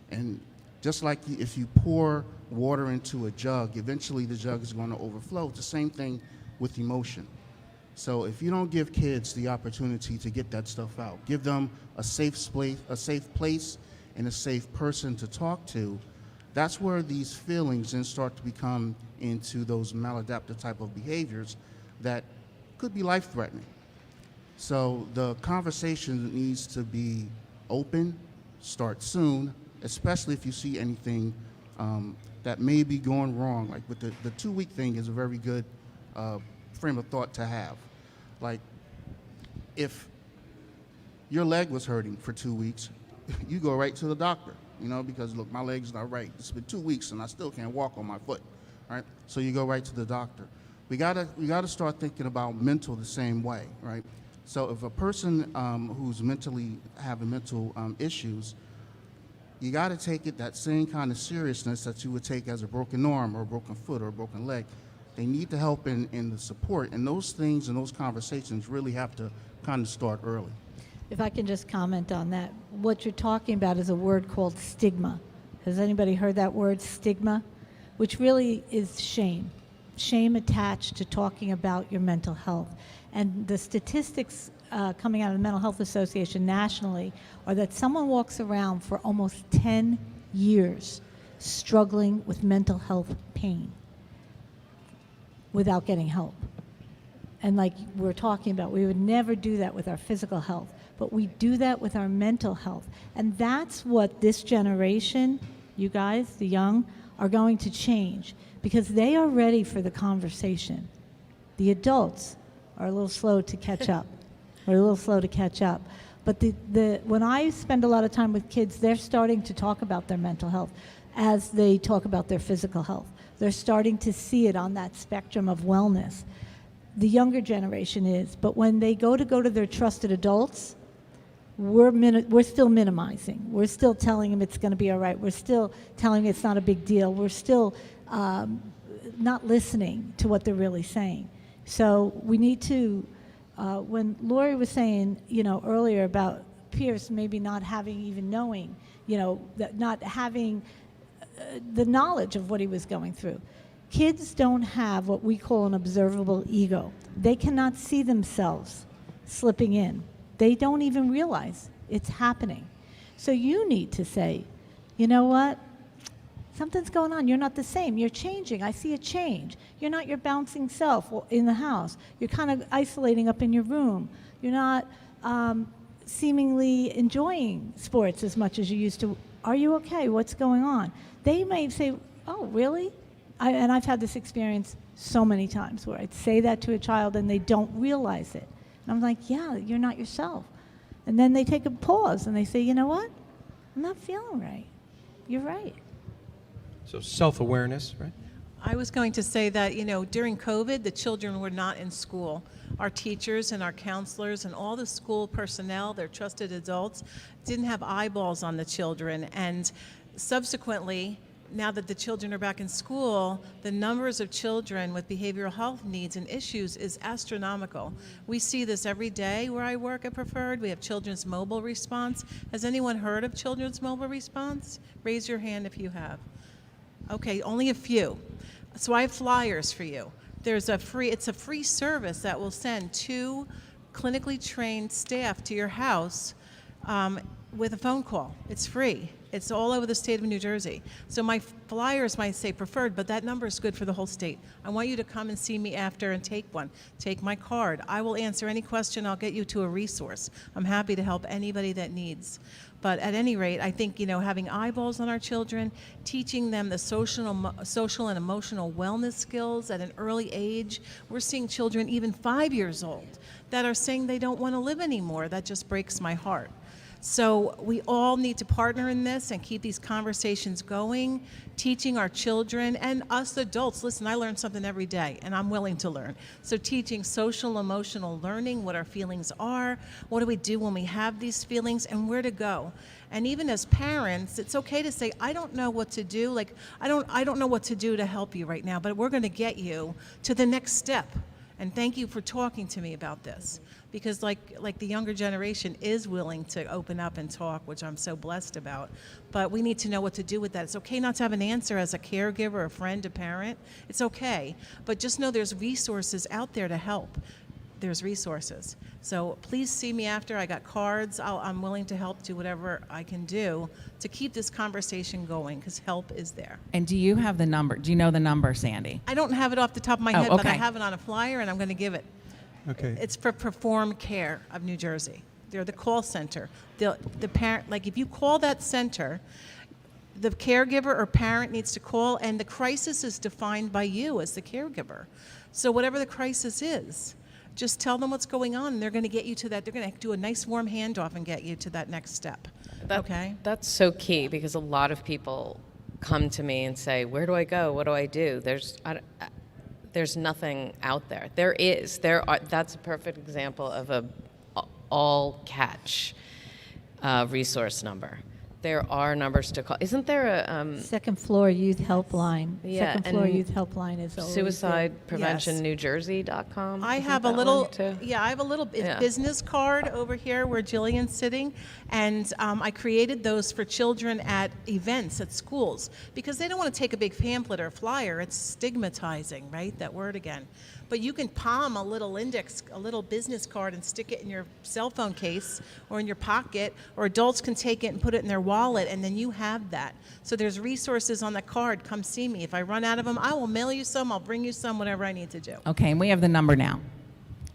And just like if you pour water into a jug, eventually the jug is going to overflow. It's the same thing with emotion. So if you don't give kids the opportunity to get that stuff out, give them a safe place and a safe person to talk to, that's where these feelings then start to become into those maladaptive type of behaviors that could be life-threatening. So the conversation needs to be open, start soon, especially if you see anything that may be going wrong. Like with the 2-week thing is a very good frame of thought to have. Like, if your leg was hurting for 2 weeks, you go right to the doctor, because look, my leg's not right. It's been 2 weeks and I still can't walk on my foot, right? So you go right to the doctor. We gotta start thinking about mental the same way, right? So if a person who's mentally having mental issues, you gotta take it that same kind of seriousness that you would take as a broken arm or a broken foot or a broken leg. They need the help and the support, and those things and those conversations really have to kind of start early. If I can just comment on that, what you're talking about is a word called stigma. Has anybody heard that word, stigma? Which really is shame. Shame attached to talking about your mental health. And the statistics coming out of the Mental Health Association nationally are that someone walks around for almost 10 years struggling with mental health pain without getting help. And like we're talking about, we would never do that with our physical health, but we do that with our mental health. And that's what this generation, you guys, the young, are going to change, because they are ready for the conversation. The adults are a little slow to catch up. We're a little slow to catch up. But when I spend a lot of time with kids, they're starting to talk about their mental health as they talk about their physical health. They're starting to see it on that spectrum of wellness. The younger generation is, but when they go to their trusted adults, we're still minimizing. We're still telling them it's going to be all right. We're still telling them it's not a big deal. We're still not listening to what they're really saying. So we need to, when Lori was saying, earlier about Pierce maybe not having even knowing, that not having the knowledge of what he was going through. Kids don't have what we call an observable ego. They cannot see themselves slipping in. They don't even realize it's happening. So you need to say, you know what? Something's going on. You're not the same. You're changing. I see a change. You're not your bouncing self in the house. You're kind of isolating up in your room. You're not seemingly enjoying sports as much as you used to. Are you okay? What's going on? They may say, oh, really? And I've had this experience so many times where I'd say that to a child and they don't realize it. And I'm like, yeah, you're not yourself. And then they take a pause and they say, you know what? I'm not feeling right. You're right. So self-awareness, right? I was going to say that, during COVID, the children were not in school. Our teachers and our counselors and all the school personnel, their trusted adults, didn't have eyeballs on the children. And subsequently, now that the children are back in school, the numbers of children with behavioral health needs and issues is astronomical. We see this every day where I work at Preferred. We have Children's Mobile Response. Has anyone heard of Children's Mobile Response? Raise your hand if you have. Okay, only a few. So I have flyers for you. It's a free service that will send 2 clinically trained staff to your house with a phone call. It's free. It's all over the state of New Jersey. So my flyers might say Preferred, but that number is good for the whole state. I want you to come and see me after and take one. Take my card. I will answer any question. I'll get you to a resource. I'm happy to help anybody that needs. But at any rate, I think, having eyeballs on our children, teaching them the social and emotional wellness skills at an early age. We're seeing children even 5 years old that are saying they don't want to live anymore. That just breaks my heart. So we all need to partner in this and keep these conversations going, teaching our children and us adults. Listen, I learn something every day, and I'm willing to learn. So teaching social emotional learning, what our feelings are, what do we do when we have these feelings, and where to go. And even as parents, it's okay to say, I don't know what to do. Like, I don't know what to do to help you right now, but we're going to get you to the next step. And thank you for talking to me about this. Because like the younger generation is willing to open up and talk, which I'm so blessed about. But we need to know what to do with that. It's okay not to have an answer as a caregiver, a friend, a parent. It's okay. But just know there's resources out there to help. There's resources. So please see me after. I got cards. I'm willing to help do whatever I can do to keep this conversation going, because help is there. And do you have the number? Do you know the number, Sandy? I don't have it off the top of my head, but I have it on a flyer, and I'm going to give it. Okay. It's for Perform Care of New Jersey. They're the call center. The parent, like if you call that center, the caregiver or parent needs to call, and the crisis is defined by you as the caregiver. So whatever the crisis is, just tell them what's going on, and they're going to get you to that. They're going to do a nice warm handoff and get you to that next step. Okay? That's so key, because a lot of people come to me and say, where do I go? What do I do? There's nothing out there. That's a perfect example of a all catch resource number. There are numbers to call. Isn't there a Second floor youth helpline. Yeah, Second floor and youth helpline is always there. suicidepreventionnewjersey.com? I Isn't have a that little, one too? yeah, I have a little Yeah. business card over here where Jillian's sitting, and I created those for children at events at schools because they don't want to take a big pamphlet or flyer. It's stigmatizing, right? That word again. But you can palm a little business card and stick it in your cell phone case or in your pocket, or adults can take it and put it in their wallet, and then you have that. So there's resources on the card. Come see me. If I run out of them, I will mail you some. I'll bring you some, whatever I need to do. Okay, and we have the number now.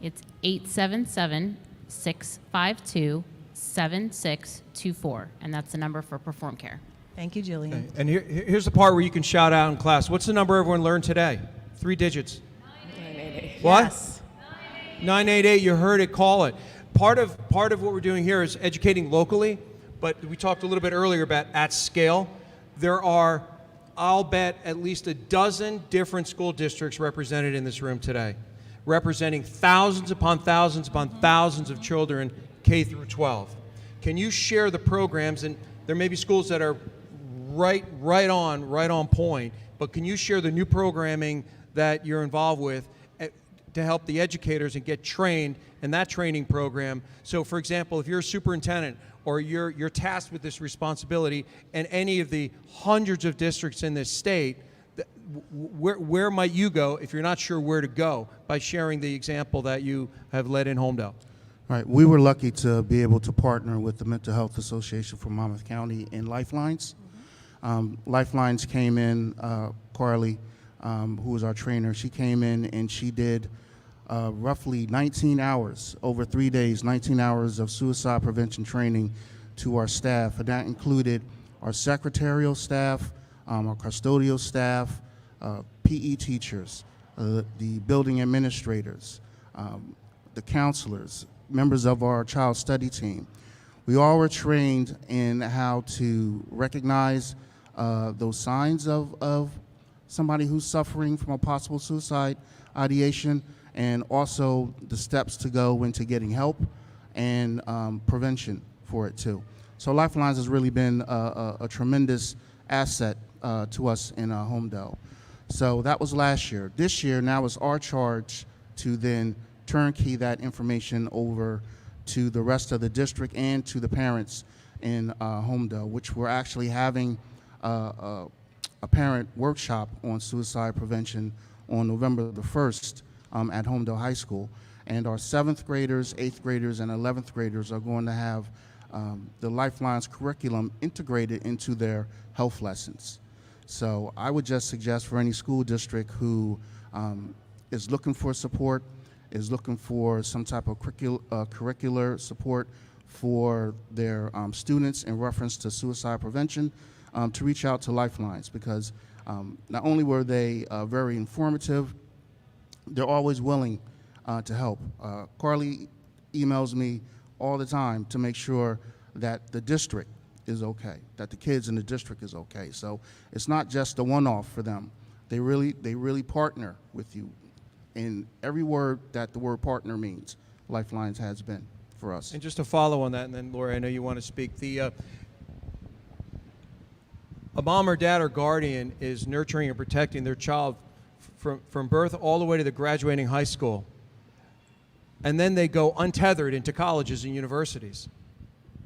It's 877-652-7624, and that's the number for Perform Care. Thank you, Jillian. And here's the part where you can shout out in class. What's the number everyone learned today? 3 digits. 988. What? Yes. 988, you heard it, call it. Part of what we're doing here is educating locally, but we talked a little bit earlier about at scale. There are, I'll bet, at least a dozen different school districts represented in this room today, representing thousands upon thousands upon thousands of children K through 12. Can you share the programs? And there may be schools that are right on point, but can you share the new programming that you're involved with to help the educators and get trained in that training program? So for example, if you're a superintendent or you're tasked with this responsibility in any of the hundreds of districts in this state, where might you go if you're not sure where to go, by sharing the example that you have led in Homedale? Right. We were lucky to be able to partner with the Mental Health Association for Monmouth County in Lifelines. Lifelines came in, Carly, who was our trainer, she came in and she did roughly 19 hours, over 3 days, 19 hours of suicide prevention training to our staff. And that included our secretarial staff, our custodial staff, PE teachers, the building administrators, the counselors, members of our child study team. We all were trained in how to recognize those signs of somebody who's suffering from a possible suicide ideation, and also the steps to go into getting help and prevention for it too. So Lifelines has really been a tremendous asset to us in Homedale. So that was last year. This year, now it's our charge to then turnkey that information over to the rest of the district and to the parents in Homedale, which we're actually having a parent workshop on suicide prevention on November the 1st at Homedale High School. And our 7th graders, 8th graders, and 11th graders are going to have the Lifelines curriculum integrated into their health lessons. So I would just suggest for any school district who is looking for support, is looking for some type of curricular support for their students in reference to suicide prevention, to reach out to Lifelines, because not only were they very informative, they're always willing to help. Carly emails me all the time to make sure that the district is okay, that the kids in the district is okay. So it's not just a one-off for them. They really partner with you in every word that the word partner means. Lifelines has been for us. And just to follow on that, and then Lori, I know you want to speak. A mom or dad or guardian is nurturing and protecting their child from birth all the way to the graduating high school. And then they go untethered into colleges and universities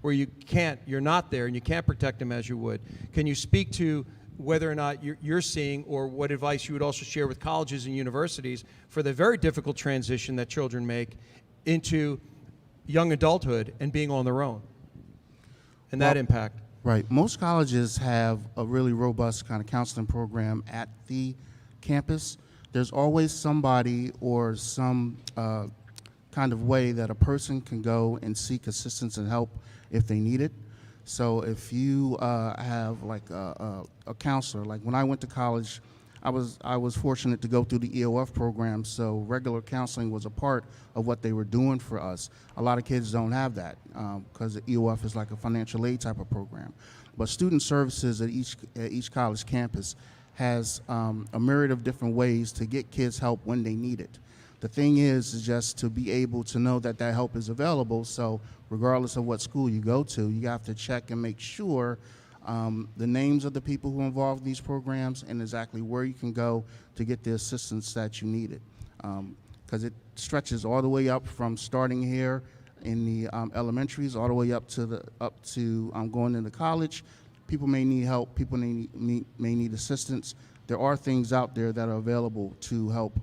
where you're not there and you can't protect them as you would. Can you speak to whether or not you're seeing, or what advice you would also share with colleges and universities for the very difficult transition that children make into young adulthood and being on their own, and that impact? Right. Most colleges have a really robust kind of counseling program at the campus. There's always somebody or some kind of way that a person can go and seek assistance and help if they need it. So if you have like a counselor, like when I went to college, I was fortunate to go through the EOF program, so regular counseling was a part of what they were doing for us. A lot of kids don't have that because the EOF is like a financial aid type of program. But student services at each college campus has a myriad of different ways to get kids help when they need it. The thing is just to be able to know that that help is available. So regardless of what school you go to, you have to check and make sure the names of the people who are involved in these programs and exactly where you can go to get the assistance that you needed. Because it stretches all the way up from starting here in the elementaries all the way up to going into college. People may need help. People may need assistance. There are things out there that are available to help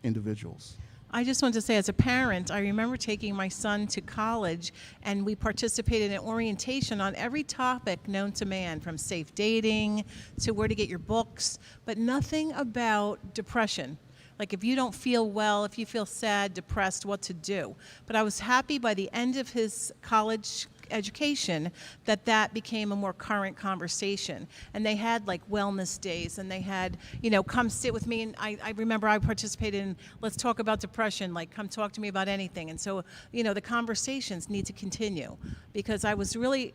individuals. I just want to say, as a parent, I remember taking my son to college, and we participated in orientation on every topic known to man, from safe dating to where to get your books, but nothing about depression. Like if you don't feel well, if you feel sad, depressed, what to do. But I was happy by the end of his college education that became a more current conversation. And they had like wellness days, and they had, come sit with me. And I remember I participated in let's talk about depression, like come talk to me about anything. And so, the conversations need to continue, because I was really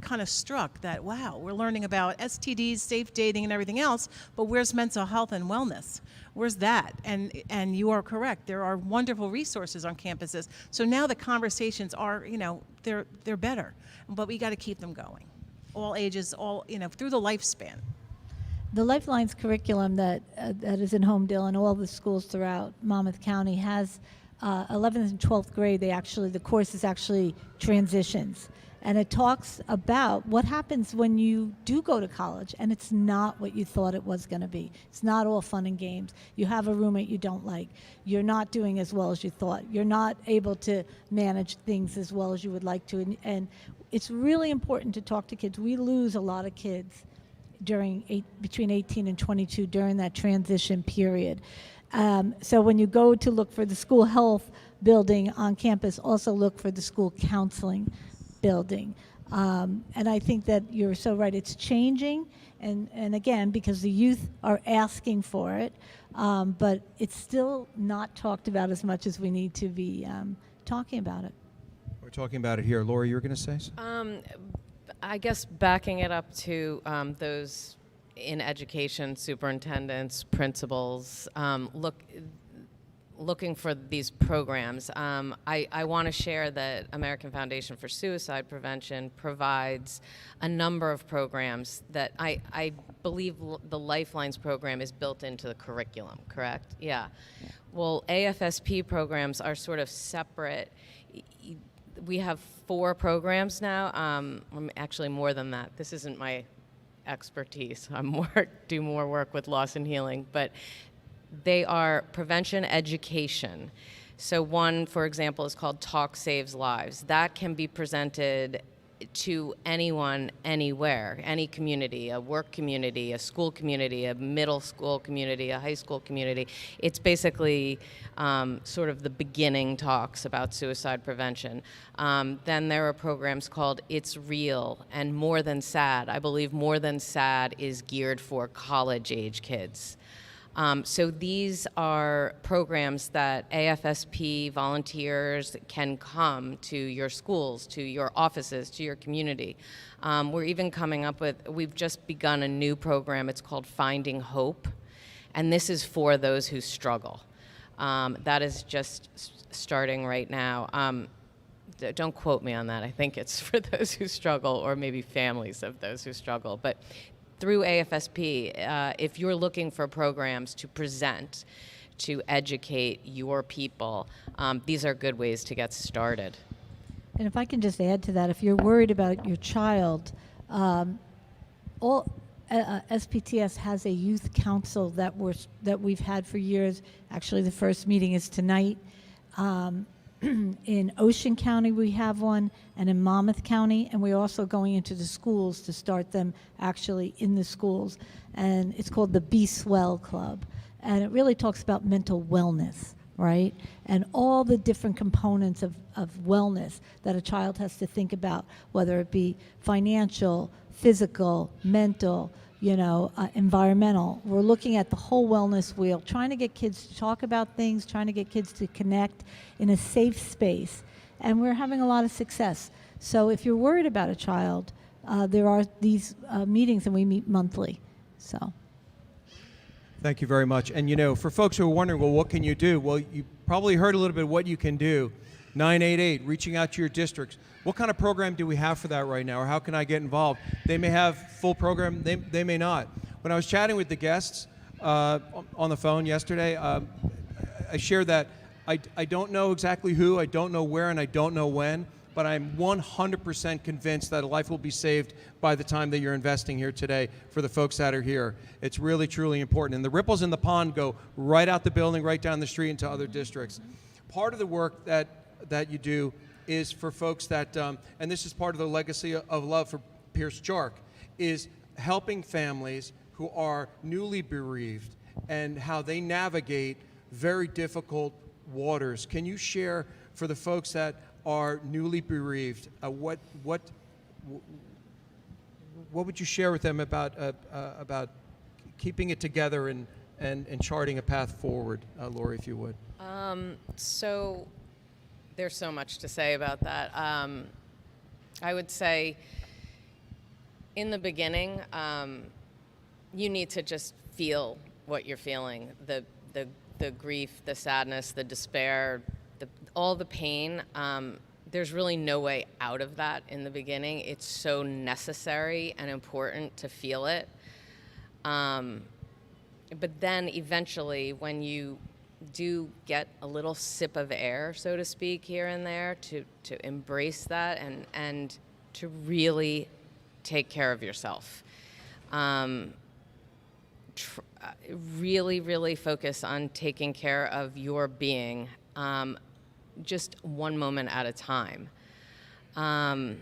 kind of struck that, wow, we're learning about STDs, safe dating, and everything else, but where's mental health and wellness? Where's that? And you are correct. There are wonderful resources on campuses. So now the conversations are, they're better, but we got to keep them going. All ages, through the lifespan. The Lifelines curriculum that is in Homedale and all the schools throughout Monmouth County has 11th and 12th grade. The course is actually transitions. And it talks about what happens when you do go to college and it's not what you thought it was going to be. It's not all fun and games. You have a roommate you don't like. You're not doing as well as you thought. You're not able to manage things as well as you would like to. And it's really important to talk to kids. We lose a lot of kids between 18 and 22 during that transition period. So when you go to look for the school health building on campus, also look for the school counseling building. And I think that you're so right. It's changing, and again, because the youth are asking for it, but it's still not talked about as much as we need to be talking about it. We're talking about it here. Laura, you were going to say something? I guess backing it up to those in education, superintendents, principals, looking for these programs. I want to share that American Foundation for Suicide Prevention provides a number of programs that I believe the Lifelines program is built into the curriculum, correct? Yeah. Well, AFSP programs are sort of separate. We have 4 programs now, actually more than that. This isn't my expertise. I do more work with loss and healing, but they are prevention education. So one, for example, is called Talk Saves Lives. That can be presented to anyone, anywhere, any community, a work community, a school community, a middle school community, a high school community. It's basically sort of the beginning talks about suicide prevention. Then there are programs called It's Real and More Than Sad. I believe More Than Sad is geared for college-age kids. So these are programs that AFSP volunteers can come to your schools, to your offices, to your community. We're even coming up we've just begun a new program. It's called Finding Hope, and this is for those who struggle. That is just starting right now. Don't quote me on that. I think it's for those who struggle, or maybe families of those who struggle. But through AFSP, if you're looking for programs to present, to educate your people, these are good ways to get started. And if I can just add to that, if you're worried about your child, SPTS has a youth council that we've had for years. Actually, the first meeting is tonight. In Ocean County we have one, and in Monmouth County, and we're also going into the schools to start them actually in the schools. And it's called the Be Swell Club. And it really talks about mental wellness, right? And all the different components of wellness that a child has to think about, whether it be financial, physical, mental, environmental. We're looking at the whole wellness wheel, trying to get kids to talk about things, trying to get kids to connect in a safe space. And we're having a lot of success. So if you're worried about a child, there are these meetings, and we meet monthly. So. Thank you very much. And for folks who are wondering, well, what can you do? Well, you probably heard a little bit what you can do. 988, reaching out to your districts. What kind of program do we have for that right now, or how can I get involved? They may have full program, they may not. When I was chatting with the guests on the phone yesterday, I shared that I don't know exactly who, I don't know where, and I don't know when, but I'm 100% convinced that a life will be saved by the time that you're investing here today for the folks that are here. It's really, truly important. And the ripples in the pond go right out the building, right down the street into other districts. Part of the work that you do is for folks that, and this is part of the legacy of love for Pierce Jark, is helping families who are newly bereaved and how they navigate very difficult waters. Can you share for the folks that are newly bereaved, what would you share with them about keeping it together and charting a path forward, Lori, if you would? So there's so much to say about that. I would say in the beginning, you need to just feel what you're feeling, the grief, the sadness, the despair, all the pain. There's really no way out of that in the beginning. It's so necessary and important to feel it. But then eventually, when you do get a little sip of air, so to speak, here and there, to embrace that and to really take care of yourself. Really, really focus on taking care of your being, just one moment at a time. I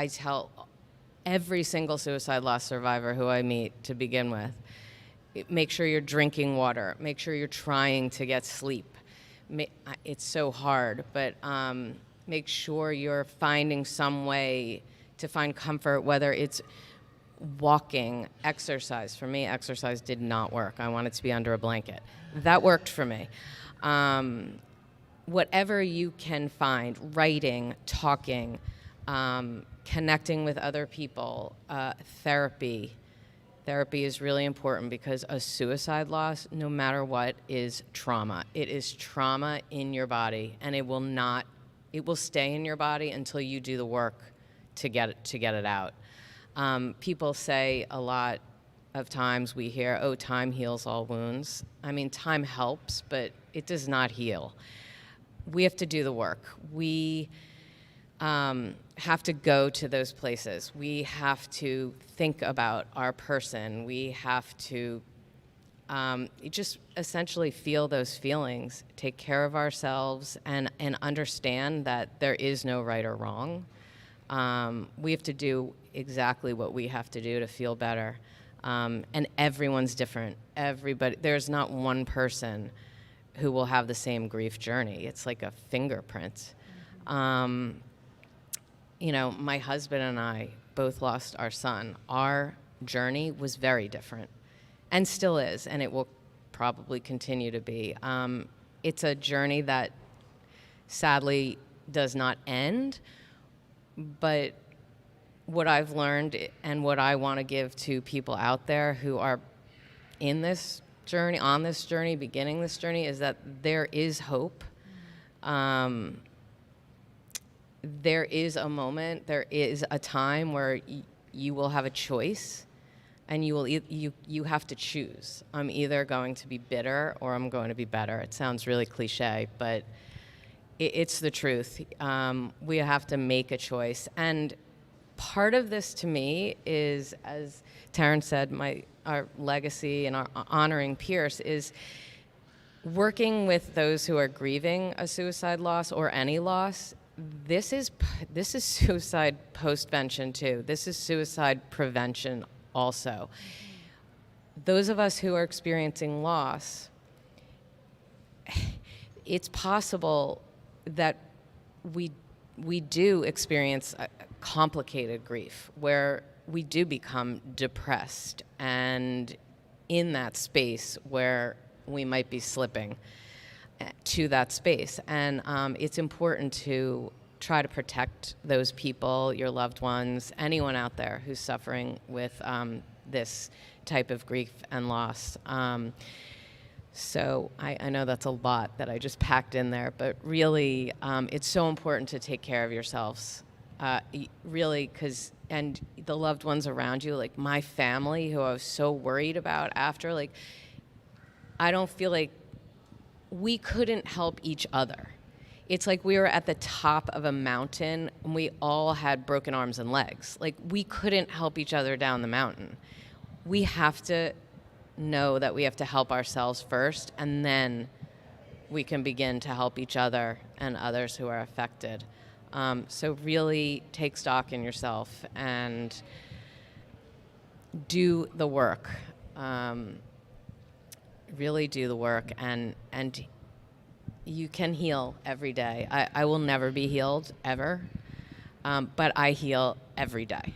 tell every single suicide loss survivor who I meet to begin with, make sure you're drinking water, make sure you're trying to get sleep. It's so hard, but make sure you're finding some way to find comfort, whether it's walking, exercise. For me, exercise did not work. I wanted to be under a blanket. That worked for me. Whatever you can find, writing, talking, connecting with other people, therapy. Therapy is really important because a suicide loss, no matter what, is trauma. It is trauma in your body, and it will stay in your body until you do the work to get it out. People say a lot of times we hear, oh, time heals all wounds. I mean, time helps, but it does not heal. We have to do the work. We have to go to those places. We have to think about our person. We have to just essentially feel those feelings, take care of ourselves, and understand that there is no right or wrong. We have to do exactly what we have to do to feel better. And everyone's different. There's not one person who will have the same grief journey. It's like a fingerprint. My husband and I both lost our son. Our journey was very different, and still is, and it will probably continue to be. It's a journey that sadly does not end, but what I've learned and what I want to give to people out there who are in this journey, on this journey, beginning this journey, is that there is hope. There is a moment, there is a time where you will have a choice, and you have to choose. I'm either going to be bitter or I'm going to be better. It sounds really cliche, but it's the truth. We have to make a choice. And part of this to me is, as Taryn said, our legacy and our honoring Pierce is working with those who are grieving a suicide loss or any loss. This is suicide postvention too. This is suicide prevention also. Those of us who are experiencing loss, it's possible that we do experience a complicated grief where we do become depressed and in that space where we might be slipping to that space. And it's important to try to protect those people, your loved ones, anyone out there who's suffering with this type of grief and loss. So I know that's a lot that I just packed in there, but really, it's so important to take care of yourselves. Really, and the loved ones around you, like my family, who I was so worried about after, like, I don't feel like we couldn't help each other. It's like we were at the top of a mountain and we all had broken arms and legs. Like, we couldn't help each other down the mountain. We have to know that we have to help ourselves first, and then we can begin to help each other and others who are affected. So really take stock in yourself and do the work. Really do the work, and you can heal every day. I will never be healed, ever, but I heal every day.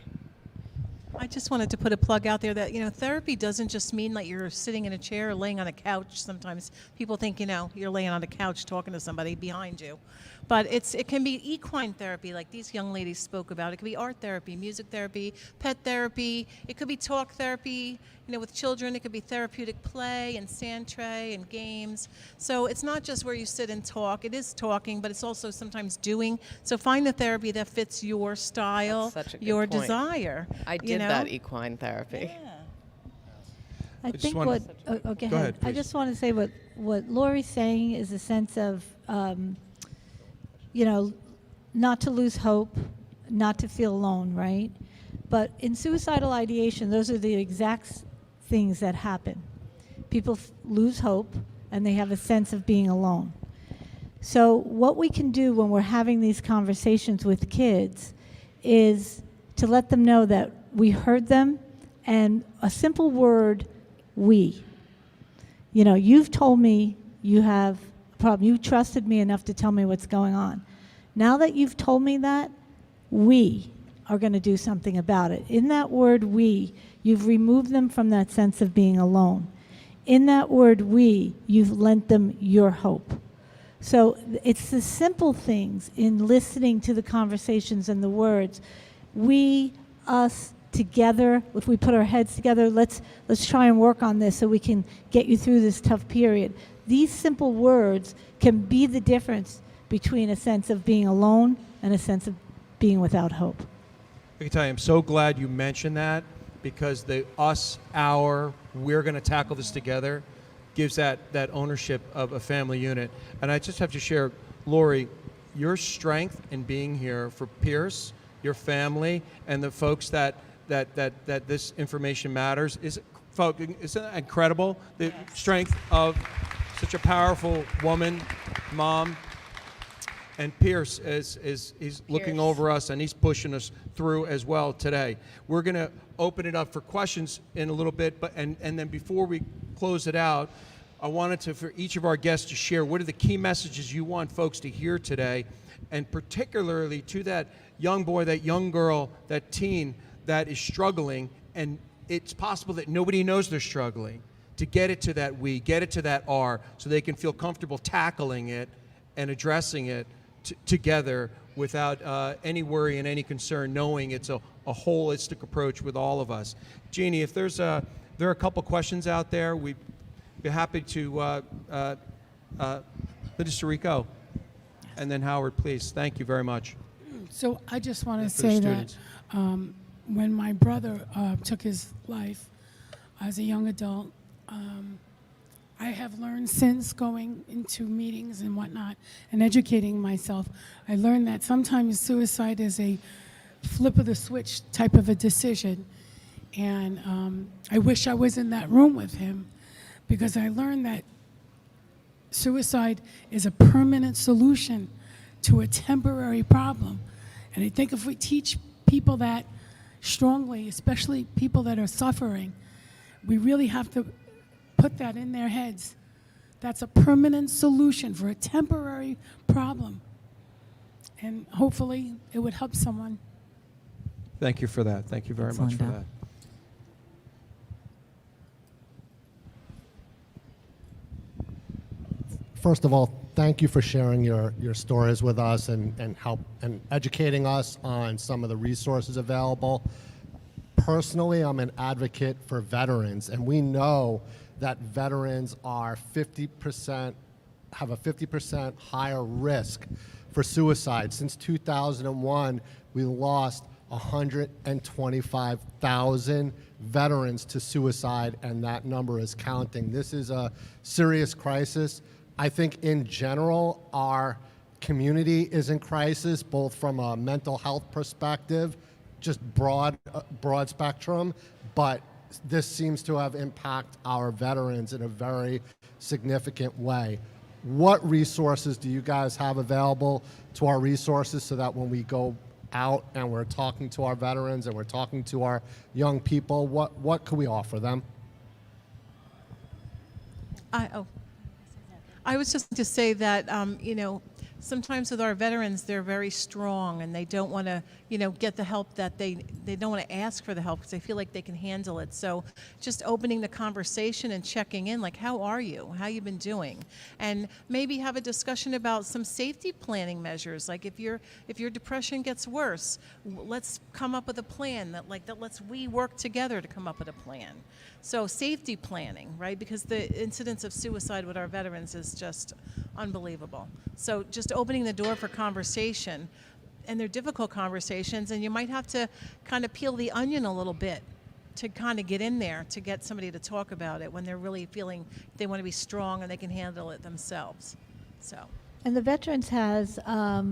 I just wanted to put a plug out there that, therapy doesn't just mean that you're sitting in a chair or laying on a couch. Sometimes people think, you're laying on a couch talking to somebody behind you. But it can be equine therapy, like these young ladies spoke about. It could be art therapy, music therapy, pet therapy. It could be talk therapy, with children. It could be therapeutic play and sand tray and games. So it's not just where you sit and talk. It is talking, but it's also sometimes doing. So find the therapy that fits your style, That's such a good your point. desire. I did that equine therapy. I just think wanna- go Go ahead. ahead, I please. just want to say what Lori's saying is a sense of, not to lose hope, not to feel alone, right? But in suicidal ideation, those are the exact things that happen. People lose hope, and they have a sense of being alone. So what we can do when we're having these conversations with kids is to let them know that we heard them, and a simple word, we. You've told me you have a problem. You trusted me enough to tell me what's going on. Now that you've told me that, we are going to do something about it. In that word, we, you've removed them from that sense of being alone. In that word, we, you've lent them your hope. So it's the simple things in listening to the conversations and the words. We, us, together, if we put our heads together, let's try and work on this so we can get you through this tough period. These simple words can be the difference between a sense of being alone and a sense of being without hope. I can tell you, I'm so glad you mentioned that, because the us, our, we're going to tackle this together gives that ownership of a family unit. And I just have to share, Lori, your strength in being here for Pierce, your family, and the folks that this information matters isn't that incredible? The strength of such a powerful woman, mom. And Pierce he's looking over us, and he's pushing us through as well today. We're going to open it up for questions in a little bit, but and then before we close it out, I wanted for each of our guests to share what are the key messages you want folks to hear today, and particularly to that young boy, that young girl, that teen that is struggling, and it's possible that nobody knows they're struggling, to get it to that we, get it to that R, so they can feel comfortable tackling it and addressing it together without any worry and any concern, knowing it's a holistic approach with all of us. Jeannie, if there are a couple questions out there, we'd be happy to, Minister Rico, and then Howard, please. Thank you very much. So I just want to for the say students. that when my brother took his life as a young adult, I have learned since going into meetings and whatnot and educating myself, I learned that sometimes suicide is a flip of the switch type of a decision. And I wish I was in that room with him, because I learned that suicide is a permanent solution to a temporary problem. And I think if we teach people that strongly, especially people that are suffering, we really have to put that in their heads. That's a permanent solution for a temporary problem. And hopefully it would help someone. Thank you for that. Thank you very much for that. First of all, thank you for sharing your stories with us and educating us on some of the resources available. personally, I'm an advocate for veterans, and we know that veterans are 50%, have a 50% higher risk for suicide. Since 2001, we lost 125,000 veterans to suicide, and that number is counting. This is a serious crisis. I think in general, our community is in crisis, both from a mental health perspective, just broad spectrum, but this seems to have impacted our veterans in a very significant way. What resources do you guys have available to our resources so that when we go out and we're talking to our veterans and we're talking to our young people, what can we offer them? I was just to say that, sometimes with our veterans, they're very strong and they don't want to, get the help that they don't want to ask for the help because they feel like they can handle it. So just opening the conversation and checking in, like, how are you? How you been doing? And maybe have a discussion about some safety planning measures. Like if your depression gets worse, let's come up with a plan that we work together to come up with a plan. So safety planning, right? Because the incidence of suicide with our veterans is just unbelievable. So just opening the door for conversation, and they're difficult conversations, and you might have to kind of peel the onion a little bit to kind of get in there to get somebody to talk about it when they're really feeling they want to be strong and they can handle it themselves. So. And the Veterans has a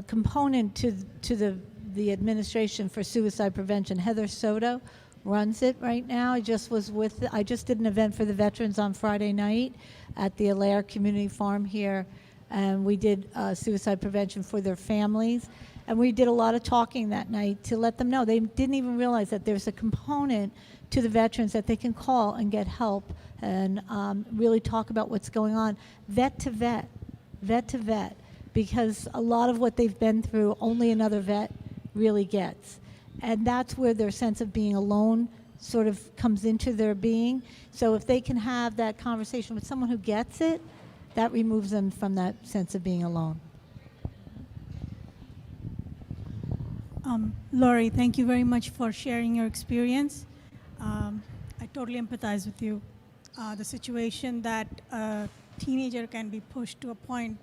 component to the Administration for Suicide Prevention. Heather Soto runs it right now. I just did an event for the veterans on Friday night at the Allaire Community Farm here, and we did suicide prevention for their families. And we did a lot of talking that night to let them know. They didn't even realize that there's a component to the veterans that they can call and get help and really talk about what's going on, vet to vet, because a lot of what they've been through, only another vet really gets. And that's where their sense of being alone sort of comes into their being. So if they can have that conversation with someone who gets it, that removes them from that sense of being alone. Lori, thank you very much for sharing your experience. I totally empathize with you. The situation that a teenager can be pushed to a point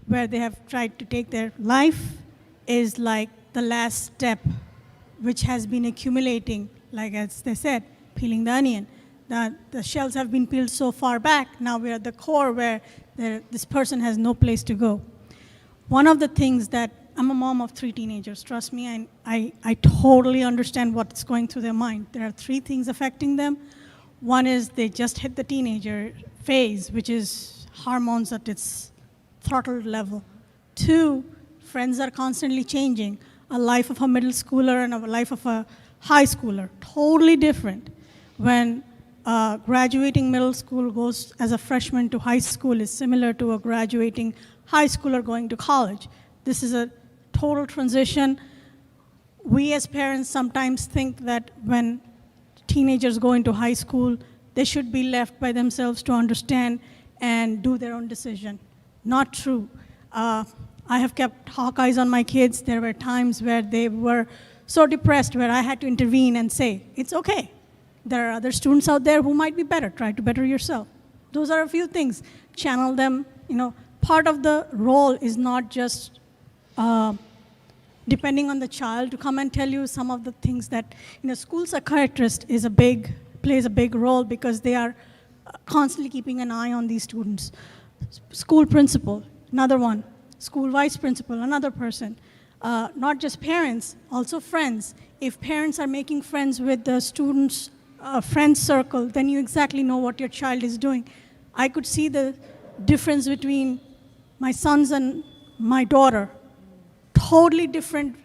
where they have tried to take their life is like the last step, which has been accumulating, like as they said, peeling the onion. The shells have been peeled so far back, now we're at the core where this person has no place to go. One of the things that, I'm a mom of 3 teenagers, trust me, and I totally understand what's going through their mind. There are 3 things affecting them. One is they just hit the teenager phase, which is hormones at its throttled level. 2, friends are constantly changing. A life of a middle schooler and a life of a high schooler, totally different. When graduating middle school goes as a freshman to high school is similar to a graduating high schooler going to college. This is a total transition. We as parents sometimes think that when teenagers go into high school, they should be left by themselves to understand and do their own decision. Not true. I have kept hawk eyes on my kids. There were times where they were so depressed where I had to intervene and say, it's okay. There are other students out there who might be better. Try to better yourself. Those are a few things. Channel them. Part of the role is not just depending on the child to come and tell you some of the things that, school psychiatrist plays a big role because they are constantly keeping an eye on these students. School principal, another one. School vice principal, another person. Not just parents, also friends. If parents are making friends with the students' friend circle, then you exactly know what your child is doing. I could see the difference between my sons and my daughter. Totally different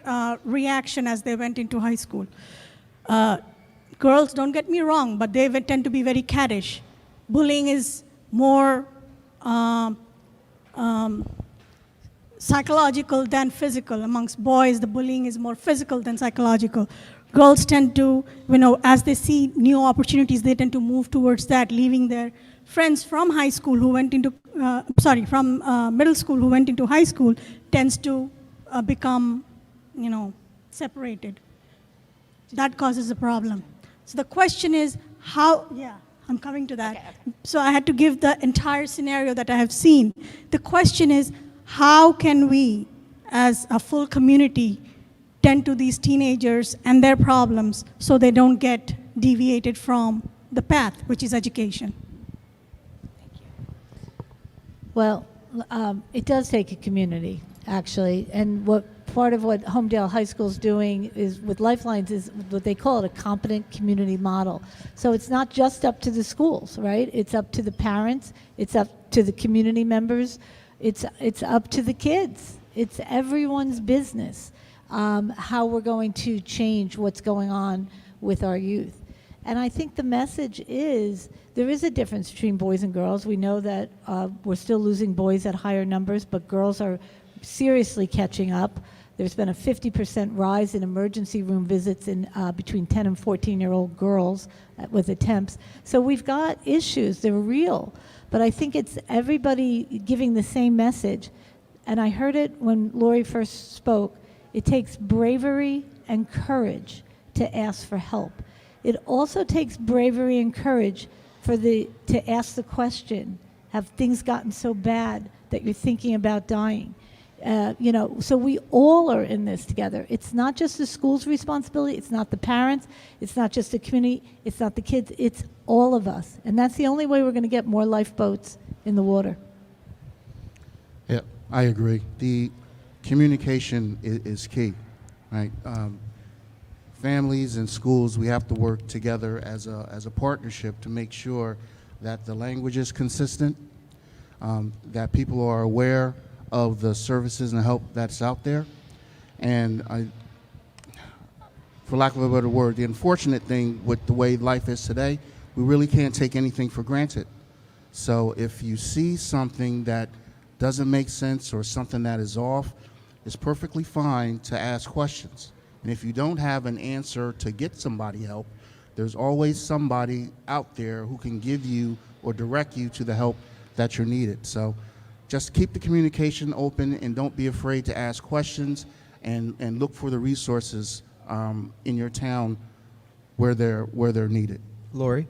reaction as they went into high school. Girls, don't get me wrong, but they tend to be very cattish. Bullying is more psychological than physical. Amongst boys, the bullying is more physical than psychological. Girls tend to, as they see new opportunities, they tend to move towards that, leaving their friends from high school who went into, from middle school who went into high school, tends to become, separated. That causes a problem. So the question is how, yeah, I'm coming to that. So I had to give the entire scenario that I have seen. The question is, how can we, as a full community, tend to these teenagers and their problems so they don't get deviated from the path, which is education? Well, it does take a community, actually, and part of what Homedale High School is doing is with Lifelines is what they call it a competent community model. So it's not just up to the schools, right? It's up to the parents, it's up to the community members, it's up to the kids. It's everyone's business how we're going to change what's going on with our youth. And I think the message is there is a difference between boys and girls. We know that we're still losing boys at higher numbers, but girls are seriously catching up. There's been a 50% rise in emergency room visits in between 10 and 14-year-old girls with attempts. So we've got issues. They're real. But I think it's everybody giving the same message. And I heard it when Lori first spoke. It takes bravery and courage to ask for help. It also takes bravery and courage to ask the question, have things gotten so bad that you're thinking about dying? So we all are in this together. It's not just the school's responsibility, it's not the parents, it's not just the community, it's not the kids, it's all of us. And that's the only way we're going to get more lifeboats in the water. Yeah, I agree. The communication is key, right? Families and schools, we have to work together as a partnership to make sure that the language is consistent, that people are aware of the services and help that's out there. And for lack of a better word, the unfortunate thing with the way life is today, we really can't take anything for granted. So if you see something that doesn't make sense or something that is off, it's perfectly fine to ask questions. And if you don't have an answer to get somebody help, there's always somebody out there who can give you or direct you to the help that you're needed. So just keep the communication open and don't be afraid to ask questions and look for the resources in your town where they're needed. Lori?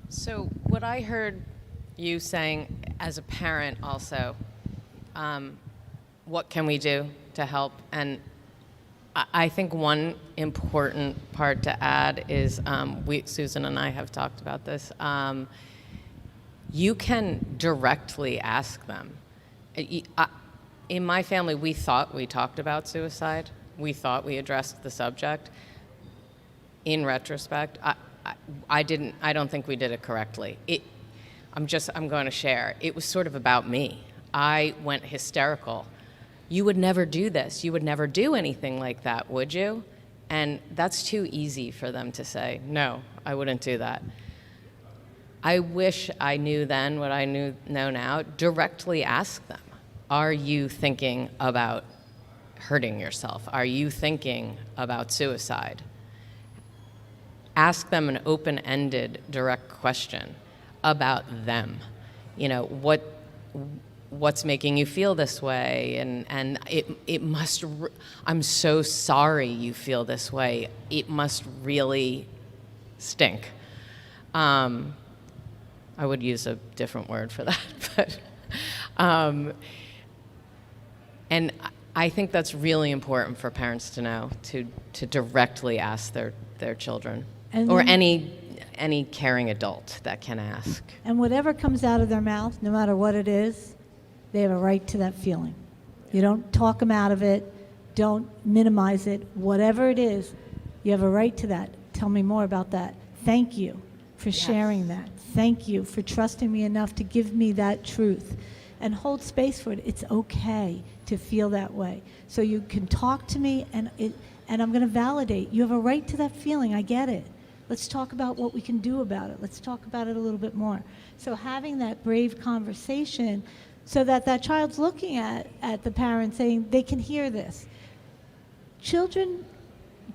So what I heard you saying as a parent also, what can we do to help? And I think one important part to add is, Susan and I have talked about this, you can directly ask them. In my family, we thought we talked about suicide. We thought we addressed the subject. In retrospect, I don't think we did it correctly. I'm going to share. It was sort of about me. I went hysterical. You would never do this. You would never do anything like that, would you? And that's too easy for them to say, no, I wouldn't do that. I wish I knew then what I know now. Directly ask them, are you thinking about hurting yourself? Are you thinking about suicide? Ask them an open-ended, direct question about them. You know, what's making you feel this way? And it must, I'm so sorry you feel this way. It must really stink. I would use a different word for that, but, and I think that's really important for parents to know, to directly ask their children, or any caring adult that can ask. And whatever comes out of their mouth, no matter what it is, they have a right to that feeling. You don't talk them out of it, don't minimize it. Whatever it is, you have a right to that. Tell me more about that. Thank you for sharing that. Thank you for trusting me enough to give me that truth. And hold space for it. It's okay to feel that way. So you can talk to me, and I'm going to validate. You have a right to that feeling. I get it. Let's talk about what we can do about it. Let's talk about it a little bit more. So having that brave conversation so that child's looking at the parent saying they can hear this. Children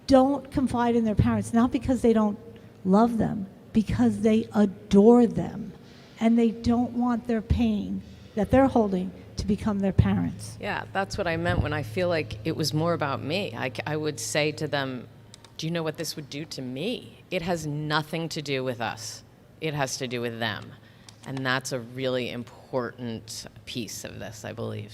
don't confide in their parents, not because they don't love them, because they adore them, and they don't want their pain that they're holding to become their parents. Yeah, that's what I meant when I feel like it was more about me. I would say to them, do you know what this would do to me? It has nothing to do with us. It has to do with them. And that's a really important piece of this, I believe.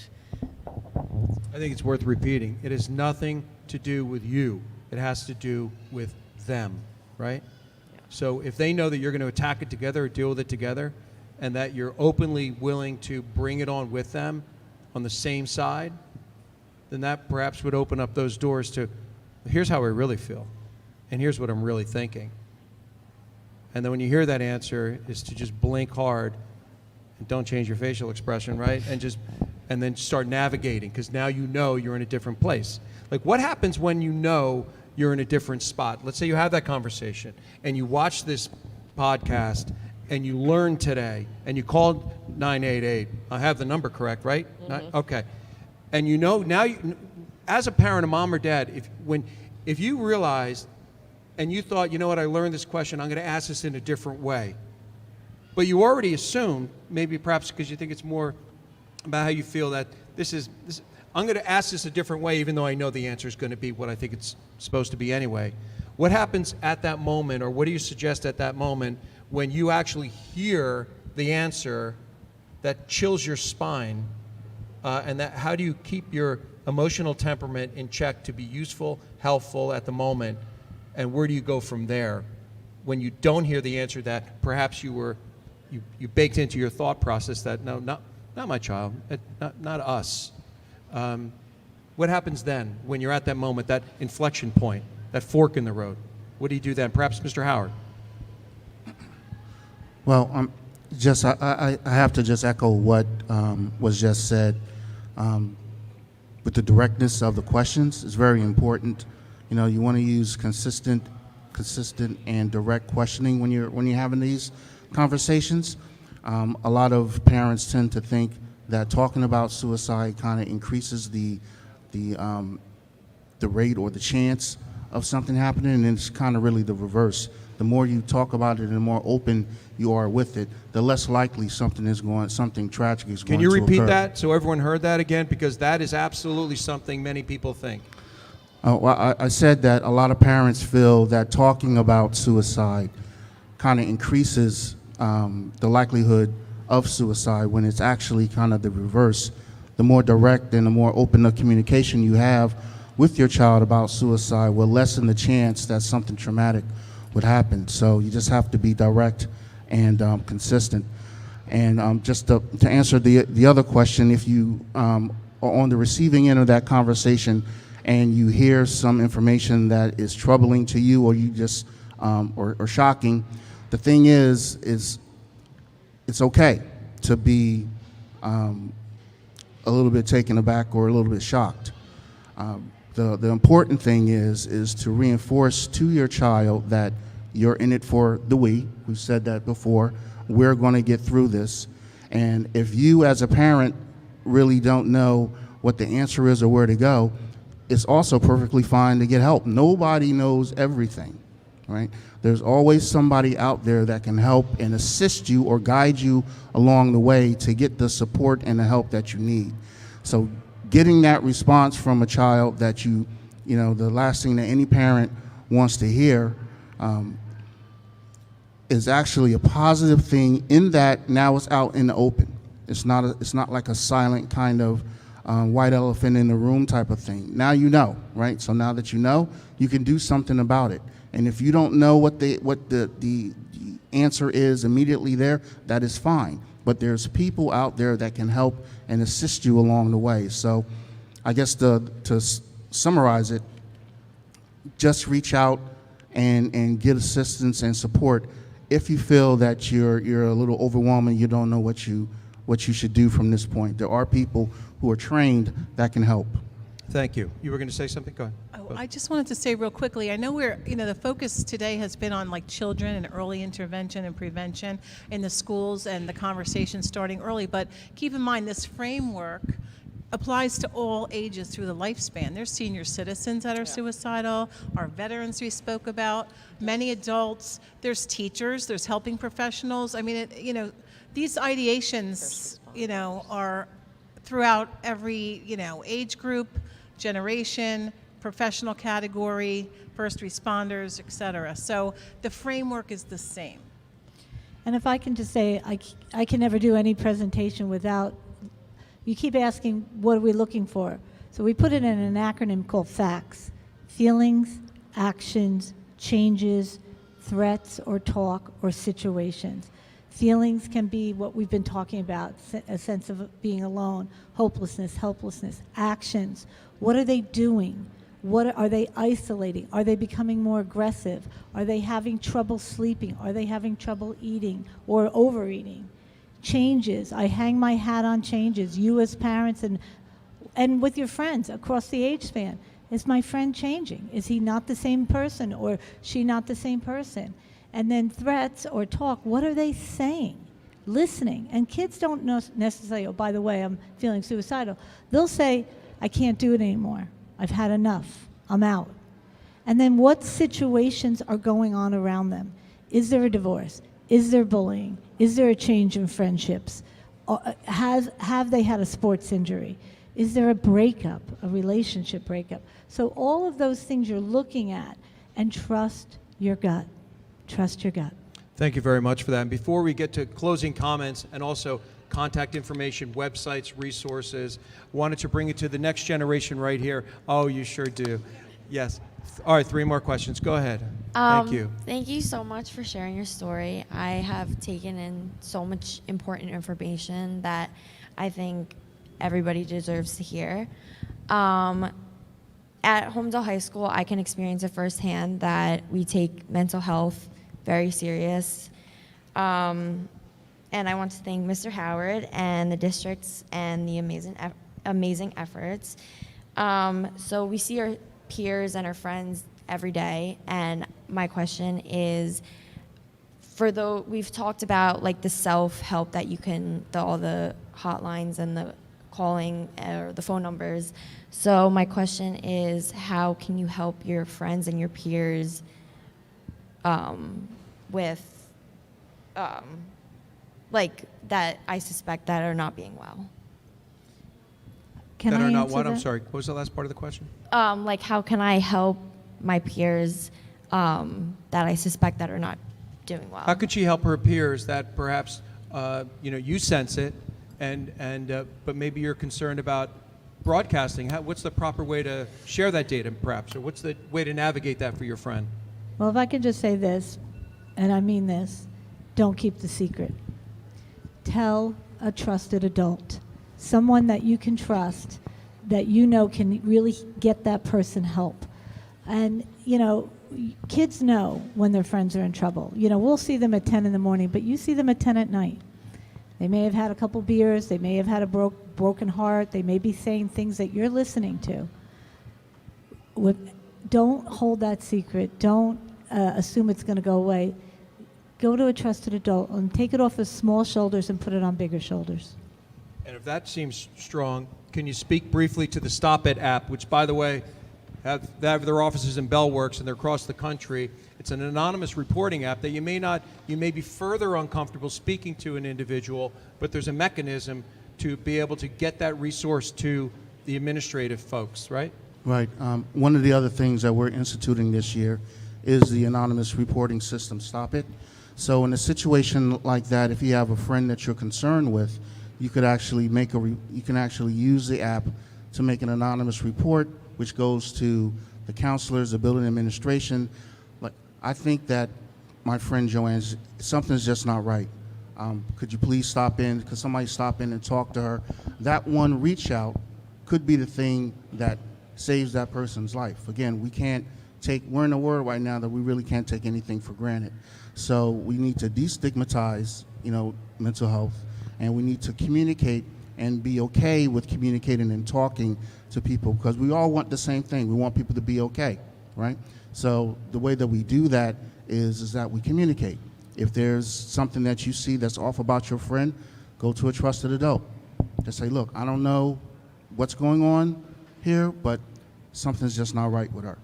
I think it's worth repeating. It has nothing to do with you. It has to do with them, right? Yeah. So if they know that you're going to attack it together or deal with it together, and that you're openly willing to bring it on with them on the same side, then that perhaps would open up those doors to, here's how I really feel, and here's what I'm really thinking. And then when you hear that answer, is to just blink hard and don't change your facial expression, right? And then start navigating, because now you know you're in a different place. Like, what happens when you know you're in a different spot? Let's say you have that conversation and you watch this podcast and you learn today and you called 988. I have the number correct, right? Mm-hmm. Okay. And you know now, as a parent, a mom or dad, if you realized and you thought, you know what, I learned this question, I'm going to ask this in a different way. But you already assumed, maybe perhaps because you think it's more about how you feel, that this I'm going to ask this a different way, even though I know the answer is going to be what I think it's supposed to be anyway. What happens at that moment, or what do you suggest at that moment when you actually hear the answer that chills your spine, and that how do you keep your emotional temperament in check to be useful, helpful at the moment, and where do you go from there when you don't hear the answer that perhaps you baked into your thought process that no, not my child, not us. What happens then when you're at that moment, that inflection point, that fork in the road? What do you do then? Perhaps Mr. Howard. Well, I have to just echo what was just said. With the directness of the questions, it's very important. You know, you want to use consistent and direct questioning when you're having these conversations. A lot of parents tend to think that talking about suicide kind of increases the rate or the chance of something happening, and it's kind of really the reverse. The more you talk about it and the more open you are with it, the less likely something tragic is going to occur. Can you repeat that so everyone heard that again? Because that is absolutely something many people think. Well, I said that a lot of parents feel that talking about suicide kind of increases the likelihood of suicide, when it's actually kind of the reverse. The more direct and the more open the communication you have with your child about suicide will lessen the chance that something traumatic would happen. So you just have to be direct and consistent. And just to answer the other question, if you are on the receiving end of that conversation and you hear some information that is troubling to you, or you just or shocking, the thing is it's okay to be a little bit taken aback or a little bit shocked. The important thing is to reinforce to your child that you're in it for the we. We've said that before. We're going to get through this. And if you as a parent really don't know what the answer is or where to go, it's also perfectly fine to get help. Nobody knows everything, right? There's always somebody out there that can help and assist you or guide you along the way to get the support and the help that you need. So getting that response from a child that you know, the last thing that any parent wants to hear is actually a positive thing, in that now it's out in the open. It's not like a silent kind of white elephant in the room type of thing. Now you know, right? So now that you know, you can do something about it. And if you don't know what the answer is immediately there, that is fine. But there's people out there that can help and assist you along the way. So I guess to summarize it, just reach out and get assistance and support if you feel that you're a little overwhelmed and you don't know what you should do from this point. There are people who are trained that can help. Thank you. You were going to say something? Go ahead. Oh, I just wanted to say real quickly, I know the focus today has been on like children and early intervention and prevention in the schools and the conversation starting early, but keep in mind this framework applies to all ages through the lifespan. There's senior citizens that are suicidal, our veterans we spoke about, many adults, there's teachers, there's helping professionals. I mean, these ideations, are throughout every, age group, generation, professional category, first responders, et cetera. So the framework is the same. And if I can just say, I can never do any presentation without, you keep asking, what are we looking for? So we put it in an acronym called FACTS: feelings, actions, changes, threats or talk or situations. Feelings can be what we've been talking about, a sense of being alone, hopelessness, helplessness. Actions, what are they doing? What are they isolating? Are they becoming more aggressive? Are they having trouble sleeping? Are they having trouble eating or overeating? Changes, I hang my hat on changes. You as parents and with your friends across the age span. Is my friend changing? Is he not the same person or she not the same person? And then threats or talk, what are they saying? Listening. And kids don't necessarily, oh, by the way, I'm feeling suicidal. They'll say, I can't do it anymore. I've had enough. I'm out. And then what situations are going on around them? Is there a divorce? Is there bullying? Is there a change in friendships? Have they had a sports injury? Is there a breakup, a relationship breakup? So all of those things you're looking at, and trust your gut. Trust your gut. Thank you very much for that. And before we get to closing comments and also contact information, websites, resources, wanted to bring it to the next generation right here. Oh, you sure do. Yes. All right, 3 more questions. Go ahead. Thank you. Thank you so much for sharing your story. I have taken in so much important information that I think everybody deserves to hear. At Homedale High School, I can experience it firsthand that we take mental health very serious. And I want to thank Mr. Howard and the districts and the amazing efforts. So we see our peers and our friends every day, and my question is, we've talked about like the self-help that you can, all the hotlines and the calling or the phone numbers. So my question is, how can you help your friends and your peers with like that I suspect that are not being well? Can that I are not answer what? that? I'm sorry. What was the last part of the question? Like how can I help my peers that I suspect that are not doing well? How could she help her peers that perhaps you sense it, but maybe you're concerned about broadcasting? What's the proper way to share that data, perhaps, or what's the way to navigate that for your friend? Well, if I could just say this, and I mean this, don't keep the secret. Tell a trusted adult, someone that you can trust, that you know can really get that person help. And, kids know when their friends are in trouble. We'll see them at 10 in the morning, but you see them at 10 at night. They may have had a couple beers, they may have had a broken heart, they may be saying things that you're listening to. Don't hold that secret. Don't assume it's going to go away. Go to a trusted adult and take it off of small shoulders and put it on bigger shoulders. And if that seems strong, can you speak briefly to the Stop It app, which, by the way, have their offices in Bellworks and they're across the country. It's an anonymous reporting app that you may be further uncomfortable speaking to an individual, but there's a mechanism to be able to get that resource to the administrative folks, right? Right. One of the other things that we're instituting this year is the anonymous reporting system, Stop It. So in a situation like that, if you have a friend that you're concerned with, you could actually you can actually use the app to make an anonymous report, which goes to the counselors, the building administration. Like, I think that my friend Joanne, something's just not right. Could you please stop in? Could somebody stop in and talk to her? That one reach out could be the thing that saves that person's life. Again, we're in a world right now that we really can't take anything for granted. So we need to destigmatize, mental health, and we need to communicate and be okay with communicating and talking to people, because we all want the same thing. We want people to be okay, right? So the way that we do that is that we communicate. If there's something that you see that's off about your friend, go to a trusted adult. Just say, look, I don't know what's going on here, but something's just not right with her.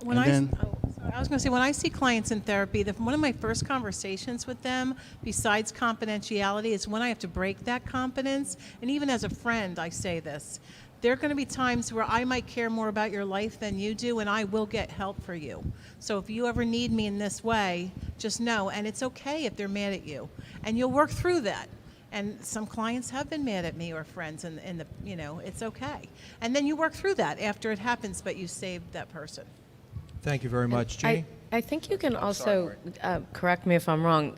I was going to say, when I see clients in therapy, one of my first conversations with them, besides confidentiality, is when I have to break that confidence. And even as a friend, I say this, there are going to be times where I might care more about your life than you do, and I will get help for you. So if you ever need me in this way, just know, and it's okay if they're mad at you, and you'll work through that. And some clients have been mad at me or friends, and it's okay. And then you work through that after it happens, but you saved that person. Thank you very much. Jeannie? I think you can also correct me if I'm wrong.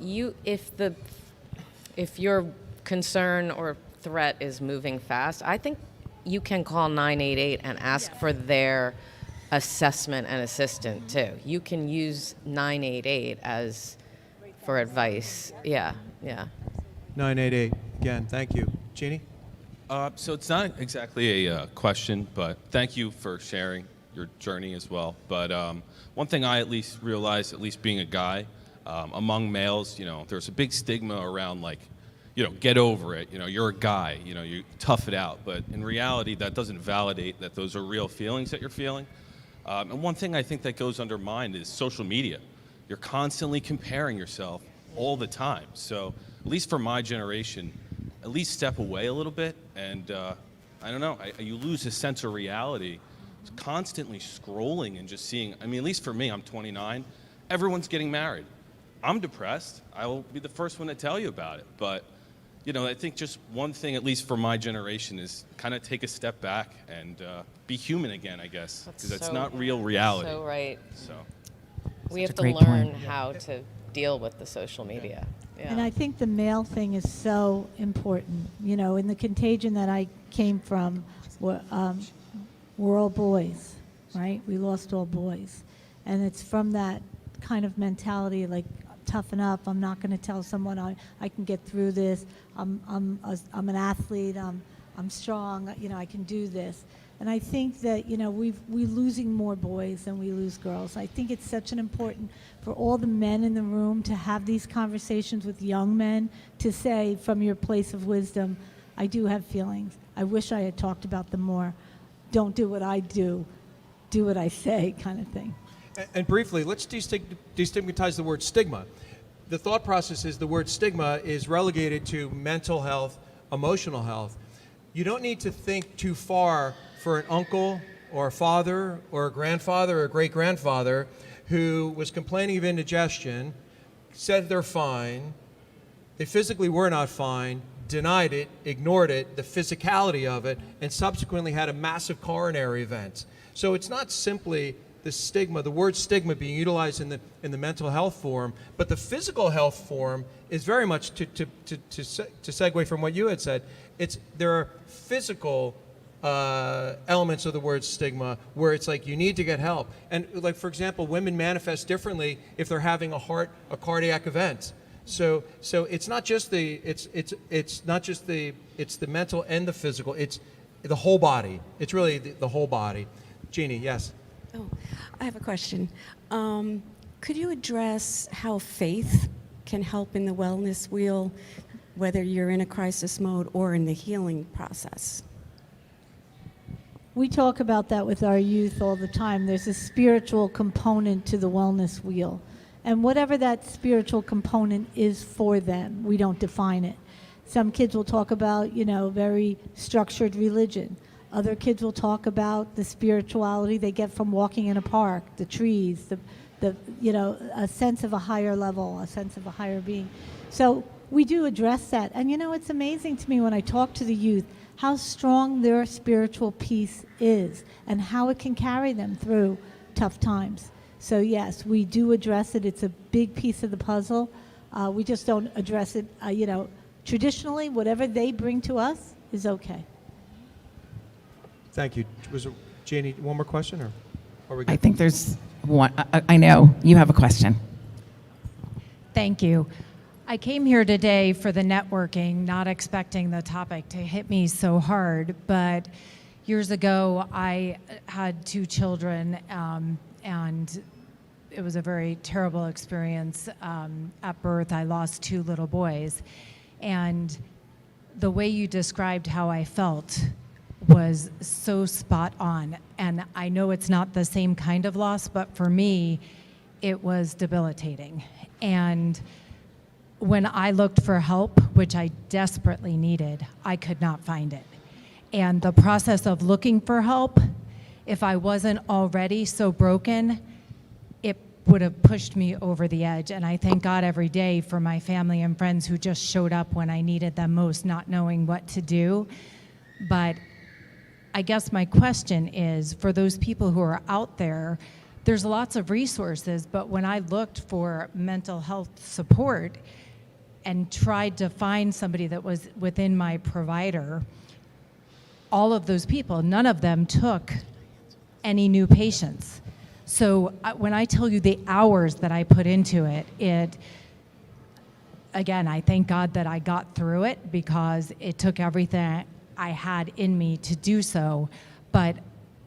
If your concern or threat is moving fast, I think you can call 988 and ask for their assessment and assistance too. You can use 988 for advice. Yeah. 988. Again, thank you. Jeannie? So it's not exactly a question, but thank you for sharing your journey as well. But one thing I at least realized, at least being a guy, among males, there's a big stigma around get over it. You're a guy. You tough it out. But in reality, that doesn't validate that those are real feelings that you're feeling. And one thing I think that goes undermined is social media. You're constantly comparing yourself all the time. So at least for my generation, at least step away a little bit. And I don't know, you lose a sense of reality. Constantly scrolling and just seeing, at least for me, I'm 29. Everyone's getting married. I'm depressed. I will be the first one to tell you about it. But I think just one thing, at least for my generation, is kind of take a step back and be human again, I guess, because that's not real reality. So right. So we have to great learn point. how to deal with the social media. Yeah. And I think the male thing is so important. In the contagion that I came from, we're all boys, right? We lost all boys. And it's from that kind of mentality, like, toughen up. I'm not going to tell someone I can get through this. I'm an athlete. I'm strong. I can do this. And I think that we're losing more boys than we lose girls. I think it's such an important for all the men in the room to have these conversations with young men, to say from your place of wisdom, I do have feelings. I wish I had talked about them more. Don't do what I do what I say, kind of thing. And briefly, let's destigmatize the word stigma. The thought process is the word stigma is relegated to mental health, emotional health. You don't need to think too far for an uncle or a father or a grandfather or a great-grandfather who was complaining of indigestion, said they're fine, they physically were not fine, denied it, ignored it, the physicality of it, and subsequently had a massive coronary event. So it's not simply the stigma, the word stigma being utilized in the mental health form, but the physical health form is very much to segue from what you had said. There are physical elements of the word stigma where it's like you need to get help. And like, for example, women manifest differently if they're having a cardiac event. So it's not just it's the mental and the physical. It's the whole body. It's really the whole body. Jeannie, yes. Oh, I have a question. Could you address how faith can help in the wellness wheel, whether you're in a crisis mode or in the healing process? We talk about that with our youth all the time. There's a spiritual component to the wellness wheel. And whatever that spiritual component is for them, we don't define it. Some kids will talk about, very structured religion. Other kids will talk about the spirituality they get from walking in a park, the trees, a sense of a higher level, a sense of a higher being. So we do address that. And it's amazing to me when I talk to the youth how strong their spiritual piece is and how it can carry them through tough times. So yes, we do address it. It's a big piece of the puzzle. We just don't address it, traditionally, whatever they bring to us is okay. Thank you. Was it, Jeannie, one more question, or are we good? I think there's one. I know you have a question. Thank you. I came here today for the networking, not expecting the topic to hit me so hard, but years ago I had 2 children, and it was a very terrible experience. At birth, I lost 2 little boys, and the way you described how I felt was so spot on. And I know it's not the same kind of loss, but for me, it was debilitating. And when I looked for help, which I desperately needed, I could not find it. And the process of looking for help, if I wasn't already so broken, it would have pushed me over the edge. And I thank God every day for my family and friends who just showed up when I needed them most, not knowing what to do. But I guess my question is, for those people who are out there, there's lots of resources, but when I looked for mental health support and tried to find somebody that was within my provider, all of those people, none of them took any new patients. So when I tell you the hours that I put into it, again, I thank God that I got through it because it took everything I had in me to do so. But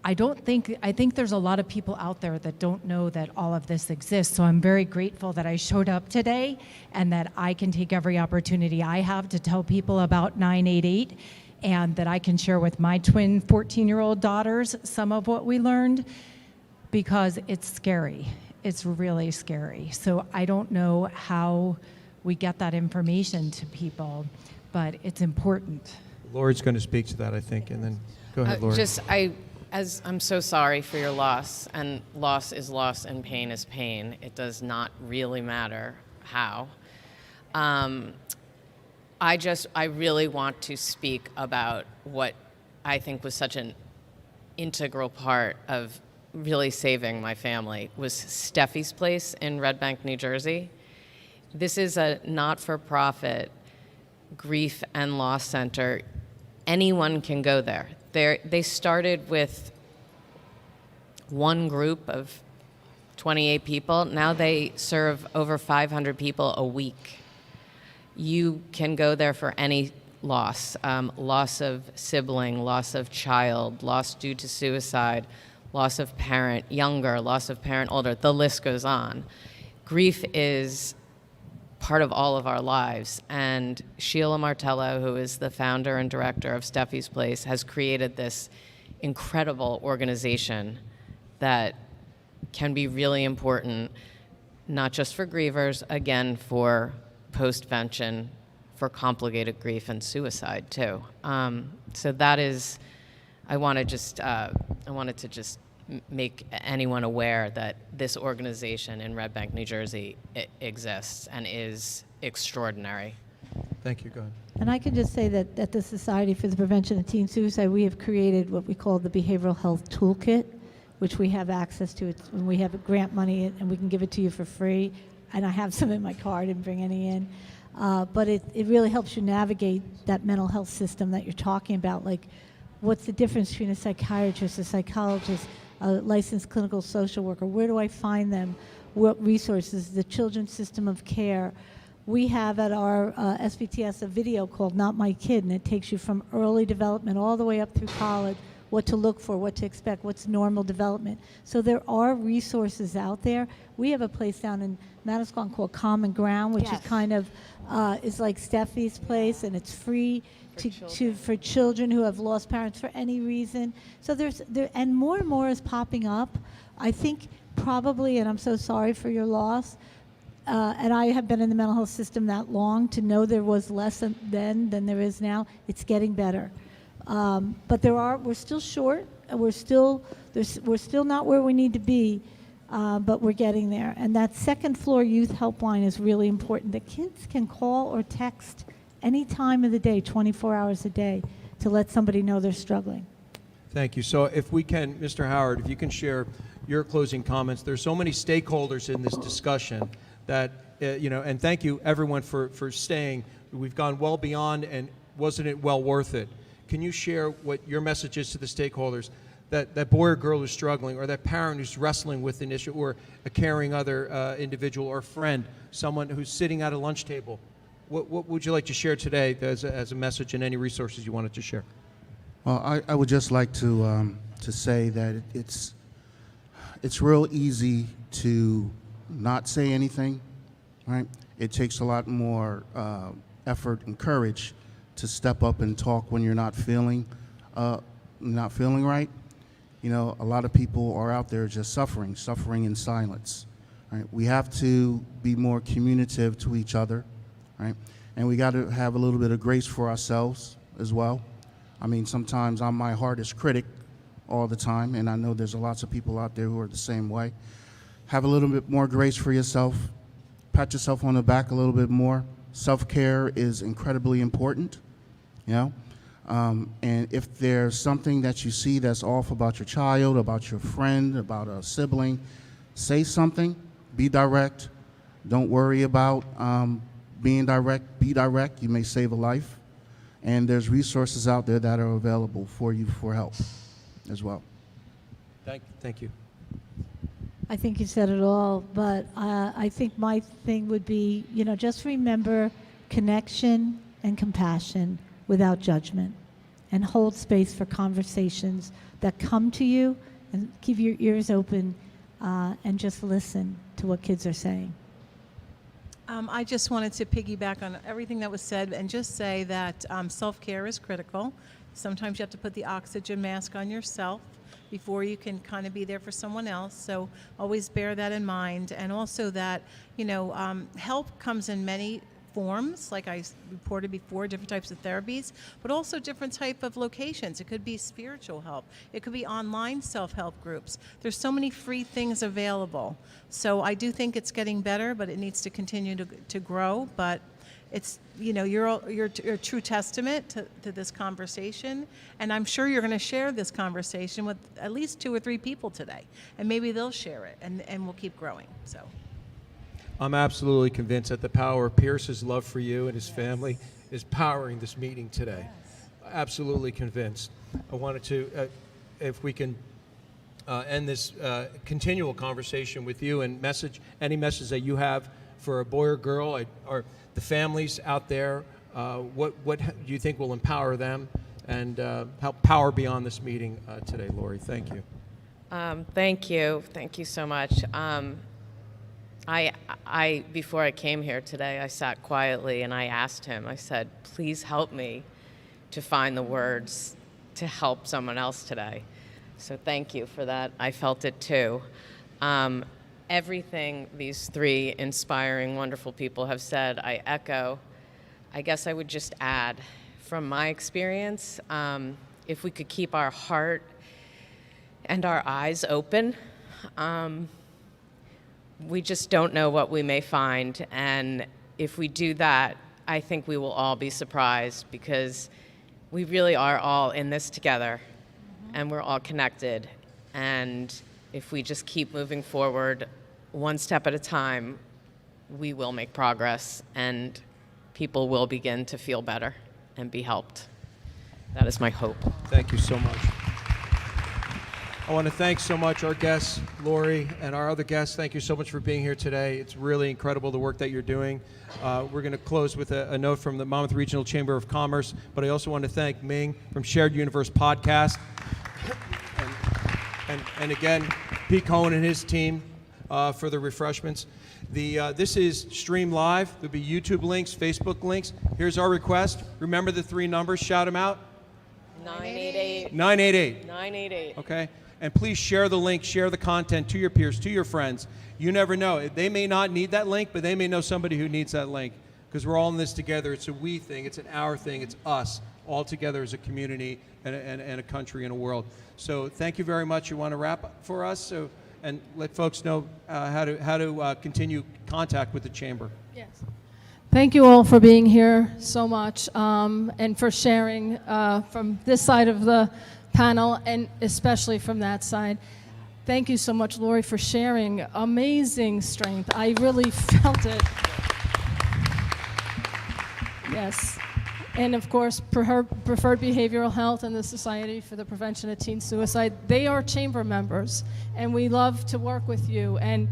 I think there's a lot of people out there that don't know that all of this exists. So I'm very grateful that I showed up today and that I can take every opportunity I have to tell people about 988 and that I can share with my twin 14-year-old daughters some of what we learned, because it's scary. It's really scary. So I don't know how we get that information to people, but it's important. Lori's going to speak to that, I think, and then go ahead, Lori. I'm so sorry for your loss, and loss is loss and pain is pain. It does not really matter how. I really want to speak about what I think was such an integral part of really saving my family was Steffi's Place in Red Bank, New Jersey. This is a not-for-profit grief and loss center. Anyone can go there. They started with one group of 28 people. Now they serve over 500 people a week. You can go there for any loss, loss of sibling, loss of child, loss due to suicide, loss of parent younger, loss of parent older. The list goes on. Grief is part of all of our lives. And Sheila Martello, who is the founder and director of Steffi's Place, has created this incredible organization that can be really important, not just for grievers, again, for postvention, for complicated grief and suicide too. So that is, I wanted to just make anyone aware that this organization in Red Bank, New Jersey exists and is extraordinary. Thank you. Go ahead. And I can just say that at the Society for the Prevention of Teen Suicide, we have created what we call the Behavioral Health Toolkit, which we have access to. When we have grant money, and we can give it to you for free. And I have some in my car, I didn't bring any in. But it really helps you navigate that mental health system that you're talking about. Like, what's the difference between a psychiatrist, a psychologist, a licensed clinical social worker? Where do I find them? What resources? The Children's System of Care. We have at our SBTS a video called Not My Kid, and it takes you from early development all the way up through college, what to look for, what to expect, what's normal development. So there are resources out there. We have a place down in Manasquan called Common Ground, which is kind of is like Steffi's Place, and it's free for children who have lost parents for any reason. So and more is popping up. I think probably, and I'm so sorry for your loss, and I have been in the mental health system that long to know there was less then than there is now. It's getting better. But we're still short. We're still not where we need to be, but we're getting there. And that second floor youth helpline is really important. The kids can call or text any time of the day, 24 hours a day, to let somebody know they're struggling. Thank you. So if we can, Mr. Howard, if you can share your closing comments. There's so many stakeholders in this discussion that, and thank you everyone for staying. We've gone well beyond, and wasn't it well worth it? Can you share what your message is to the stakeholders, that boy or girl who's struggling, or that parent who's wrestling with an issue, or a caring other individual or friend, someone who's sitting at a lunch table? What would you like to share today as a message, and any resources you wanted to share? Well, I would just like to say that it's real easy to not say anything, right? It takes a lot more effort and courage to step up and talk when you're not feeling right. A lot of people are out there just suffering in silence. Right? We have to be more communicative to each other, right? And we got to have a little bit of grace for ourselves as well. I mean, sometimes I'm my hardest critic all the time, and I know there's lots of people out there who are the same way. Have a little bit more grace for yourself. Pat yourself on the back a little bit more. Self-care is incredibly important, you know? And if there's something that you see that's off about your child, about your friend, about a sibling, say something, be direct. Don't worry about being direct, be direct. You may save a life. And there's resources out there that are available for you for help as well. Thank you. I think you said it all, but I think my thing would be, you know, just remember connection and compassion without judgment, and hold space for conversations that come to you, and keep your ears open and just listen to what kids are saying. I just wanted to piggyback on everything that was said and just say that self-care is critical. Sometimes you have to put the oxygen mask on yourself before you can kind of be there for someone else. So always bear that in mind. And also that, you know, help comes in many forms, like I reported before, different types of therapies, but also different type of locations. It could be spiritual help. It could be online self-help groups. There's so many free things available. So I do think it's getting better, but it needs to continue to grow. But it's, you know, you're a true testament to this conversation, and I'm sure you're going to share this conversation with at least 2 or 3 people today, and maybe they'll share it, and we'll keep growing. So. I'm absolutely convinced that the power of Pierce's love for you and his family is powering this meeting today. Absolutely convinced. I wanted to, if we can end this continual conversation with you, and any message that you have for a boy or girl, or the families out there, what do you think will empower them and help power beyond this meeting today, Lori? Thank you. Thank you. Thank you so much. I before I came here today, I sat quietly and I asked him, I said, please help me to find the words to help someone else today. So thank you for that. I felt it too. Everything these 3 inspiring, wonderful people have said, I echo. I guess I would just add, from my experience, if we could keep our heart and our eyes open, we just don't know what we may find. And if we do that, I think we will all be surprised, because we really are all in this together, and we're all connected. And if we just keep moving forward one step at a time, we will make progress, and people will begin to feel better and be helped. That is my hope. Thank you so much. I want to thank so much our guests, Lori, and our other guests. Thank you so much for being here today. It's really incredible the work that you're doing. We're going to close with a note from the Monmouth Regional Chamber of Commerce, but I also want to thank Ming from Shared Universe Podcast, and again, Pete Cohen and his team for the refreshments. This is streamed live. There'll be YouTube links, Facebook links. Here's our request. Remember the 3 numbers. Shout them out. 988. 988. 988. Okay? And please share the link, share the content to your peers, to your friends. You never know. They may not need that link, but they may know somebody who needs that link, because we're all in this together. It's a we thing. It's an our thing. It's us all together as a community and a country and a world. So thank you very much. You want to wrap up for us and let folks know how to continue contact with the Chamber. Yes. Thank you all for being here so much, and for sharing from this side of the panel, and especially from that side. Thank you so much, Lori, for sharing. Amazing strength. I really felt it. Yes. And of course, Preferred Behavioral Health and the Society for the Prevention of Teen Suicide, they are chamber members, and we love to work with you. And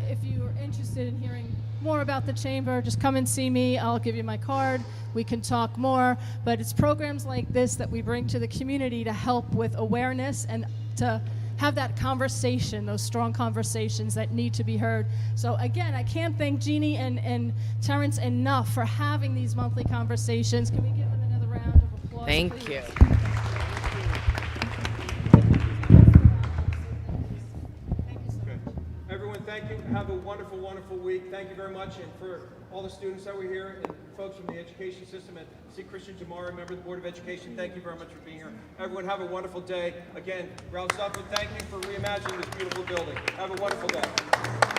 if you're interested in hearing more about the chamber, just come and see me. I'll give you my card. We can talk more. But it's programs like this that we bring to the community to help with awareness and to have that conversation, those strong conversations that need to be heard. So again, I can't thank Jeannie and Terrence enough for having these monthly conversations. Can we give them another round of applause? Thank please? you. Everyone, thank you. Have a wonderful, wonderful week. Thank you very much. And for all the students that were here, and folks from the education system, and see Christian Jamara, member of the Board of Education. Thank you very much for being here. Everyone, have a wonderful day. Again, Ralph Suffolk, thank you for reimagining this beautiful building. Have a wonderful day.